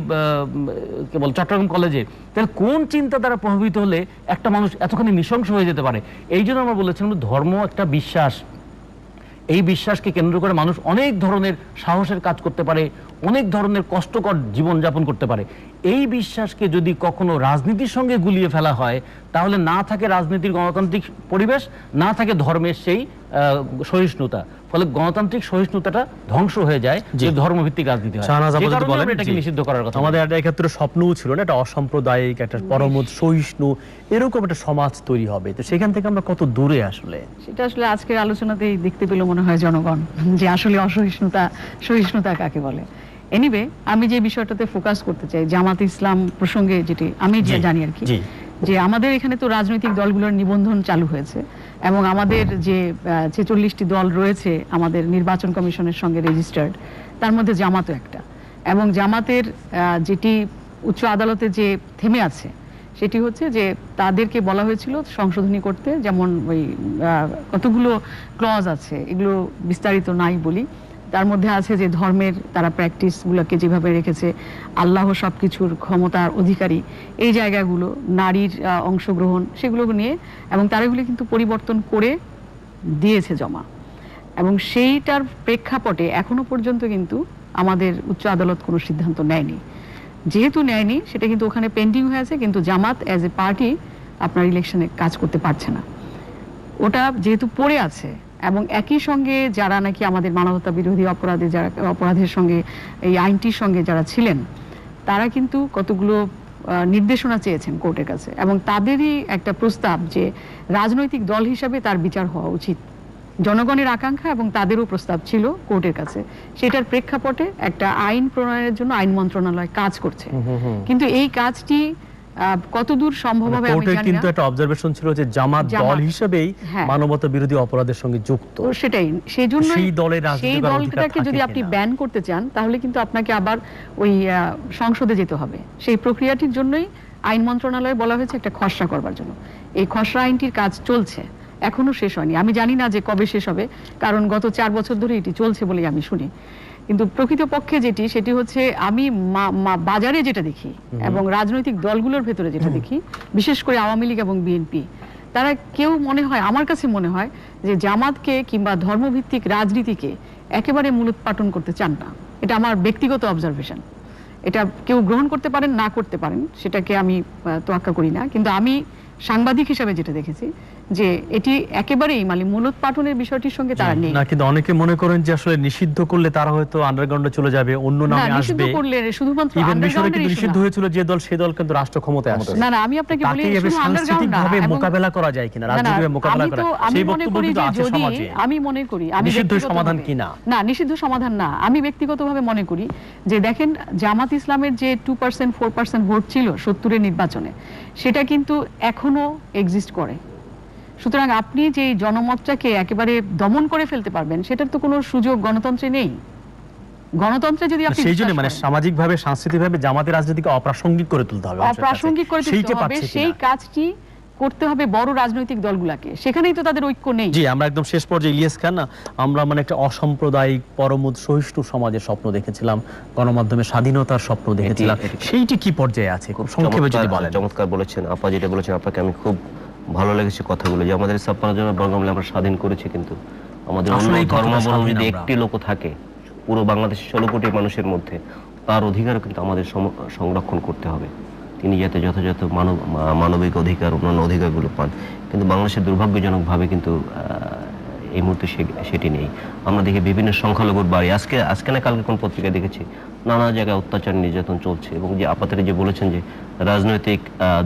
কেবল চট্টগ্রাম কলেজে, তাহলে কোন চিন্তা দ্বারা প্রভাবিত হলে একটা মানুষ এতখানি নৃশংস হয়ে যেতে পারে? এই জন্য আমরা বলেছিলাম ধর্ম একটা বিশ্বাস, এই বিশ্বাসকে কেন্দ্র করে মানুষ অনেক ধরনের সাহসের কাজ করতে পারে, অনেক ধরনের কষ্টকর জীবনযাপন করতে পারে। এই বিশ্বাসকে যদি কখনো রাজনীতির সঙ্গে গুলিয়ে ফেলা হয়, তাহলে না থাকে রাজনীতির গণতান্ত্রিক পরিবেশ, না থাকে ধর্মের সেই সহিষ্ণুতা। ফলে গণতান্ত্রিক সহিষ্ণুতাটা ধ্বংস হয়ে যায়, যে ধর্মভিত্তিক রাজনীতি হয়। এটাকে নিষিদ্ধ করার কথা আমাদের একটা এক্ষেত্রে স্বপ্নও ছিল না, একটা অসাম্প্রদায়িক, একটা পরমত সহিষ্ণু এরকম একটা সমাজ তৈরি হবে। তো সেখান থেকে আমরা কত দূরে আসলে? সেটা আসলে আজকের আলোচনাতেই দেখতে পেল মনে হয় জনগণ, যে আসলে অসহিষ্ণুতা সহিষ্ণুতা কাকে বলে। এনিওয়ে, আমি যে বিষয়টাতে ফোকাস করতে চাই জামাত ইসলাম প্রসঙ্গে, যেটি আমি জানি আর কি, যে আমাদের এখানে তো রাজনৈতিক দলগুলোর নিবন্ধন চালু হয়েছে, এবং আমাদের যে 46টি দল রয়েছে আমাদের নির্বাচন কমিশনের সঙ্গে রেজিস্টার্ড, তার মধ্যে জামাতও একটা। এবং জামাতের যেটি উচ্চ আদালতে যে থেমে আছে, সেটি হচ্ছে যে তাদেরকে বলা হয়েছিল সংশোধনী করতে, যেমন ওই কতগুলো ক্লজ আছে, এগুলো বিস্তারিত নাই বলি। তার মধ্যে আছে যে ধর্মের তারা প্র্যাকটিসগুলোকে যেভাবে রেখেছে, আল্লাহ সব কিছুর ক্ষমতার অধিকারী, এই জায়গাগুলো, নারীর অংশগ্রহণ, সেগুলো নিয়ে, এবং তারা এগুলো কিন্তু পরিবর্তন করে দিয়েছে জমা। এবং সেইটার প্রেক্ষাপটে এখনো পর্যন্ত কিন্তু আমাদের উচ্চ আদালত কোনো সিদ্ধান্ত নেয়নি। যেহেতু নেয়নি, সেটা কিন্তু ওখানে পেন্ডিং হয়ে আছে, কিন্তু জামাত অ্যাজ এ পার্টি আপনার ইলেকশনে কাজ করতে পারছে না, ওটা যেহেতু পড়ে আছে। এবং একই সঙ্গে যারা নাকি আমাদের মানবতা বিরোধী অপরাধে, যারা অপরাধের সঙ্গে এই আইনটির সঙ্গে যারা ছিলেন, তারা কিন্তু কতগুলো নির্দেশনা চেয়েছেন কোর্টের কাছে, এবং তাদেরই একটা প্রস্তাব যে রাজনৈতিক দল হিসাবে তার বিচার হওয়া উচিত। জনগণের আকাঙ্ক্ষা এবং তাদেরও প্রস্তাব ছিল কোর্টের কাছে। সেটার প্রেক্ষাপটে একটা আইন প্রণয়নের জন্য আইন মন্ত্রণালয় কাজ করছে, কিন্তু এই কাজটি কতদূর সম্ভব হবে আমি জানি না। কিন্তু একটা অবজারভেশন ছিল যে জামাত দল হিসেবেই মানবতা বিরোধী অপরাধের সঙ্গে যুক্ত। তো সেটাই, সেইজন্য সেই দলটাকে যদি আপনি ব্যান করতে চান, তাহলে কিন্তু আপনাকে আবার ওই সংসদে যেতে হবে। সেই প্রক্রিয়াটির জন্যই আইন মন্ত্রণালয়ে বলা হয়েছে একটা খসড়া করবার জন্য। এই খসড়া আইনটির কাজ চলছে, এখনো শেষ হয়নি। আমি জানি না যে কবে শেষ হবে, কারণ গত 4 বছর ধরে এটি চলছে বলেই আমি শুনি। কিন্তু প্রকৃতপক্ষে সেটি হচ্ছে আমি বাজারে যেটা দেখি এবং রাজনৈতিক দলগুলোর ভেতরে যেটা দেখি, বিশেষ করে আওয়ামী লীগ এবং বিএনপি, তারা কেউ মনে হয়, আমার কাছে মনে হয় যে জামাতকে কিংবা ধর্মভিত্তিক রাজনীতিকে একেবারে মূলোৎপাটন করতে চান না। এটা আমার ব্যক্তিগত অবজারভেশন। এটা কেউ গ্রহণ করতে পারেন, না করতে পারেন, সেটাকে আমি তোয়াক্কা করি না। কিন্তু আমি সাংবাদিক হিসাবে যেটা দেখেছি, যে এটি একেবারেই মানে মূলোৎপাটনের বিষয়টির সঙ্গে তারা নেই। না, কিন্তু অনেকে মনে করেন যে আসলে নিষিদ্ধ করলে তারা হয়তো আন্ডারগ্রাউন্ডে চলে যাবে, অন্য না, নামে নিষিদ্ধ আসবে। করলে শুধুমাত্র ইভেন মিশরে আন্ডারগ্রাউন্ডের কিন্তু ইস্যু নিষিদ্ধ না। হয়েছিল যে দল, সেই দল কিন্তু রাষ্ট্র ক্ষমতায় আসছে। না না, আমি আপনাকে বলি তাকে এভাবে শুধু আন্ডারগ্রাউন্ড না, সাংস্কৃতিকভাবে এবং মোকাবেলা করা যায় কিনা, না, না, রাজনৈতিকভাবে মোকাবেলা আমি করা, তো আমি সেই মনে বক্তব্য করি কিন্তু যে আছে যদি সমাজে। আমি মনে করি আমি নিষিদ্ধ ব্যক্তিগতভাবে- সমাধান কি না? না, নিষিদ্ধ সমাধান না। আমি ব্যক্তিগতভাবে মনে করি যে দেখেন, জামাত ইসলামের যে 2% 4% ভোট ছিল 70-এর নির্বাচনে, সেটা কিন্তু এখনো এক্সিস্ট করে। সুতরাং আপনি যে জনমতটাকে একেবারে দমন করে ফেলতে পারবেন, সেটার তো কোনো সুযোগ গণতন্ত্রে নেই। গণতন্ত্রে যদি আপনি সেই জন্য বিশ্বাস মানে করেন- সামাজিকভাবে সাংস্কৃতিকভাবে জামাতের রাজনীতিকে অপ্রাসঙ্গিক করে তুলতে হবে মানুষের কাছে। অপ্রাসঙ্গিক করে তুলতে সেইটা হবে, পাচ্ছে সেই কিনা? কাজটি করতে হবে বড় রাজনৈতিক দলগুলোকে। সেখানেই তো তাদের ঐক্য নেই। জি, আমরা একদম শেষ পর্যায়ে ইলিয়াস খান, না আমরা মানে একটা অসাম্প্রদায়িক পরমুদ সহিষ্ণু সমাজের স্বপ্ন দেখেছিলাম, গণমাধ্যমের স্বাধীনতার স্বপ্ন দেখেছিলাম, সেইটি কি পর্যায়ে আছে খুব সংক্ষেপে যদি বলেন। চমৎকার বলেছেন আপা, যেটা বলেছেন আপনাকে আমি খুব ভালো লেগেছে কথাগুলো, যে আমাদের 56 জন বর্গমূলে আমরা স্বাধীন করেছি, কিন্তু আমাদের অন্য আসলেই কতটা ধর্মাবলম্বী স্বাধীন যদি আমরা। একটি লোক থাকে পুরো বাংলাদেশের 16 কোটি মানুষের মধ্যে, তার অধিকারও কিন্তু আমাদের সংরক্ষণ করতে হবে। তিনি যাতে যথাযথ মানবিক অধিকার, অন্যান্য অধিকারগুলো পান। কিন্তু বাংলাদেশের দুর্ভাগ্যজনকভাবে কিন্তু এই মুহূর্তে সেটি নেই। আমরা দেখি বিভিন্ন সংখ্যালঘুর বাড়ি, আজকে না কালকে কোন পত্রিকায় দেখেছি, নানা জায়গায় অত্যাচার নির্যাতন চলছে। এবং যে আপাতত যে বলেছেন যে রাজনৈতিক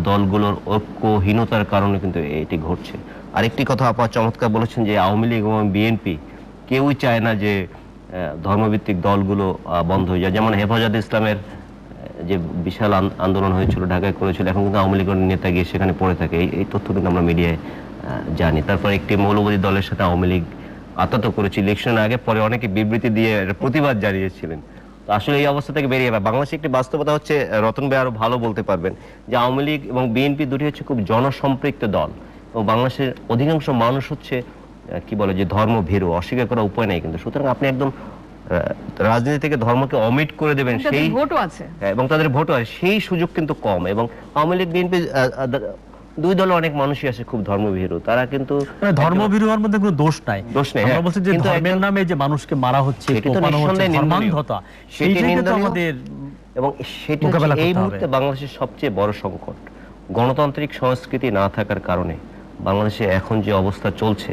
দলগুলোর ঐক্যহীনতার কারণে কিন্তু এটি ঘটছে। আরেকটি কথা আপা চমৎকার বলেছেন যে আওয়ামী লীগ এবং বিএনপি কেউই চায় না যে ধর্মভিত্তিক দলগুলো বন্ধ হয়ে যায়। যেমন হেফাজত ইসলামের যে বিশাল আন্দোলন হয়েছিল, ঢাকায় করেছিল, এখন কিন্তু আওয়ামী লীগের নেতা গিয়ে সেখানে পড়ে থাকে, এই তথ্য কিন্তু আমরা মিডিয়ায় জানি। তারপর একটি মৌলবাদী দলের সাথে আওয়ামী লীগ আতাত করেছে ইলেকশনের আগে, পরে অনেকে বিবৃতি দিয়ে প্রতিবাদ জানিয়েছিলেন। তো আসলে এই অবস্থা থেকে বেরিয়ে বাংলাদেশে একটি বাস্তবতা হচ্ছে, রতন ভাই আরো ভালো বলতে পারবেন, যে আওয়ামী লীগ এবং বিএনপি দুটি হচ্ছে খুব জনসম্পৃক্ত দল, এবং বাংলাদেশের অধিকাংশ মানুষ হচ্ছে কি বলে যে ধর্মভীরু, অস্বীকার করার উপায় নেই কিন্তু। সুতরাং আপনি একদম রাজনীতি থেকে ধর্মকে অমিট করে দেবেন, সেই ভোটও আছে এবং তাদের ভোটও আছে, সেই সুযোগ কিন্তু কম। এবং আওয়ামী লীগ বিএনপি দুই দলে অনেক মানুষই আছে খুব ধর্মভীরু, তারা কিন্তু মানে ধর্মভীরু হওয়ার মধ্যে কোনো দোষ নাই। দোষ নেই, আমরা হ্যাঁ। বলছি যে কিন্তু ধর্মের নামে যে মানুষকে মারা হচ্ছে, সেটি তো কোপানো হচ্ছে, নিঃসন্দেহে নিন্দনীয়। ধর্মান্ধতা, সেটি সেইটাই কিন্তু নিন্দনীয়। আমাদের এবং সেটি মোকাবেলা হচ্ছে এই করতে মুহূর্তে হবে। বাংলাদেশের সবচেয়ে বড় সংকট। গণতান্ত্রিক সংস্কৃতি না থাকার কারণে বাংলাদেশে এখন যে অবস্থা চলছে,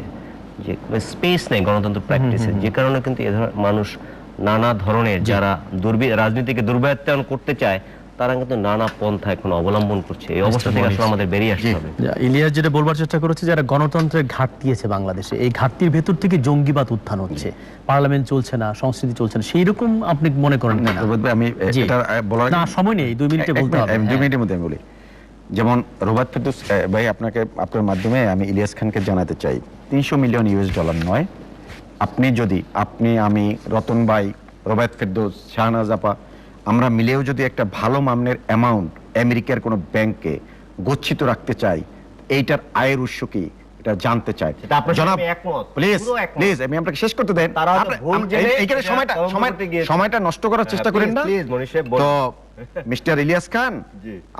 যে স্পেস নেই গণতন্ত্র প্র্যাকটিসে, যে কারণে কিন্তু এ ধরনের মানুষ নানা ধরনের, যারা রাজনীতিকে দুর্বৃত্তায়ন করতে চায়, তারা কিন্তু নানা পন্থা এখন অবলম্বন করছে। এই অবস্থা থেকে আসলে আমাদের বেরিয়ে আসতে হবে। ইলিয়াস যেটা বলবার চেষ্টা করেছে, যারা গণতন্ত্রের ঘাটতি আছে বাংলাদেশে, এই ঘাটতির ভেতর থেকে জঙ্গিবাদ উত্থান হচ্ছে, পার্লামেন্ট চলছে না, সংস্কৃতি চলছে না, সেই রকম আপনি মনে করেন কিনা? আমি জি। এটা বলার না, সময় নেই, 2 মিনিটে বলতে হবে। 2 মিনিটের মধ্যে আমি বলি। যেমন রোবার্ট ফেরদৌস ভাই, আপনার মাধ্যমে আমি ইলিয়াস খানকে জানাতে চাই, 300 মিলিয়ন ইউএস ডলার নয়, আপনি আমি রতন ভাই, রোবার্ট ফেরদৌস, শাহনাজ আপা, আমরা মিলেও যদি একটা ভালো মানের অ্যামাউন্ট আমেরিকার কোনো ব্যাংকে গচ্ছিত রাখতে চাই, এইটার আয়ের উৎস কি এটা জানতে চাই। এটা আপনার সাথে জনাব আমি একমত, প্লিজ পুরো একমত। প্লিজ আমি আপনাকে শেষ করতে দেন। তারা হয়তো ভুল জেনে এইখানে এটা তদন্ত করতে গিয়েছে। সময়টা নষ্ট করার চেষ্টা করেন না। প্লিজ মনীষ সাহেব বলুন। তো মিস্টার ইলিয়াস খান,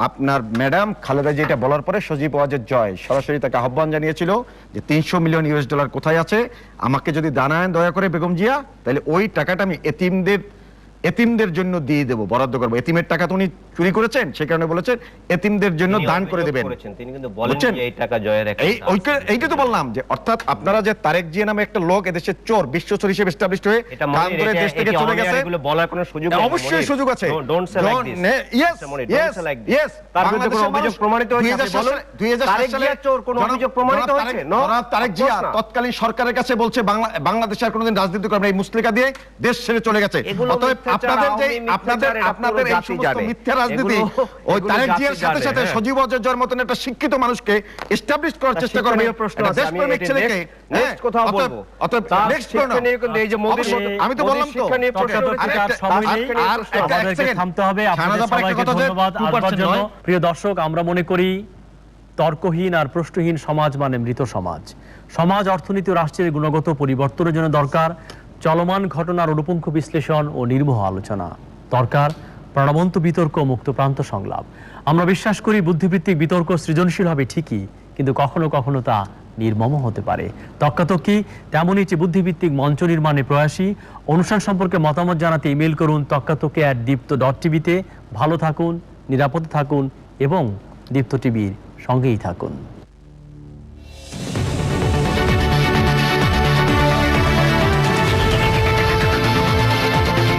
আপনার ম্যাডাম খালেদা যেটা বলার পরে সজীব ওয়াজেদ জয় সরাসরি তাকে আহ্বান জানিয়েছিল যে 300 মিলিয়ন ইউএস ডলার কোথায় আছে, আমাকে যদি জানান দয়া করে বেগম জিয়া, তাহলে ওই টাকাটা আমি এতিমদের জন্য দিয়ে দেবো, বরাদ্দ করবো। এতিমের টাকা তো উনি চুরি করেছেন, সে কারণে বলেছেন এতিমদের জন্য তিনি দান করে অভিযোগ দেবেন। করেছেন, তিনি কিন্তু বলেন বুঝছেন? যে এই টাকা জয়ের এইটা তো বললাম যে অর্থাৎ আপনারা যে তারেক জিয়া নামে একটা লোক এদেশের চোর, বিশ্ব চোর হিসেবে এস্টাবলিশড হয়ে এটা কান ধরে দেশ থেকে চলে গেছে, এগুলো বলার কোনো সুযোগ নেই। অবশ্যই সুযোগ আছে। Don't say like this. Yes তার বিরুদ্ধে কোনো অভিযোগ প্রমাণিত হয়েছে, আপনি বলুন। তারেক জিয়া চোর, কোনো অভিযোগ প্রমাণিত হয়েছে? নো, তারেক জিয়া তৎকালীন সরকারের কাছে বলছে বাংলাদেশ আর কোনোদিন রাজনীতি করবে না, এই মুসলিকা দিয়ে দেশ ছেড়ে চলে গেছে। অতএব আপনাদের এই সমস্ত মিথ্যা রাজনীতি ওই তারেক জিয়ার সাথে সাথে সজীব ওয়াজেদ জয়ের মতন একটা শিক্ষিত মানুষকে এস্টাবলিশ করার চেষ্টা করবে। দেশপ্রেমিক ছেলেকে নেক্সট কথা বলবো। অতএব নেক্সট করুন। এই যে মোদি, আমি তো বললাম তো আমাদেরকে থামতে হবে। আপনাদের সবাইকে ধন্যবাদ আসবার জন্য। প্রিয় দর্শক, আমরা মনে করি তর্কহীন আর প্রশ্নহীন সমাজ মানে মৃত সমাজ। সমাজ, অর্থনীতি ও রাষ্ট্রের গুণগত পরিবর্তনের জন্য দরকার চলমান ঘটনার অনুপুঙ্খ বিশ্লেষণ ও নির্মোহ আলোচনা, দরকার প্রাণবন্ত বিতর্ক ও মুক্ত প্রান্ত সংলাপ। আমরা বিশ্বাস করি বুদ্ধিভিত্তিক বিতর্ক সৃজনশীল হবে ঠিকই, কিন্তু কখনো কখনো তা নির্মম হতে পারে। তর্কাতর্কি তেমনই যে বুদ্ধিভিত্তিক মঞ্চ নির্মাণে প্রয়াসী। অনুষ্ঠান সম্পর্কে মতামত জানাতে ইমেল করুন তর্কাতর্কি@dipto.tv-তে। ভালো থাকুন, নিরাপদে থাকুন এবং দীপ্ত টিভির সঙ্গেই থাকুন।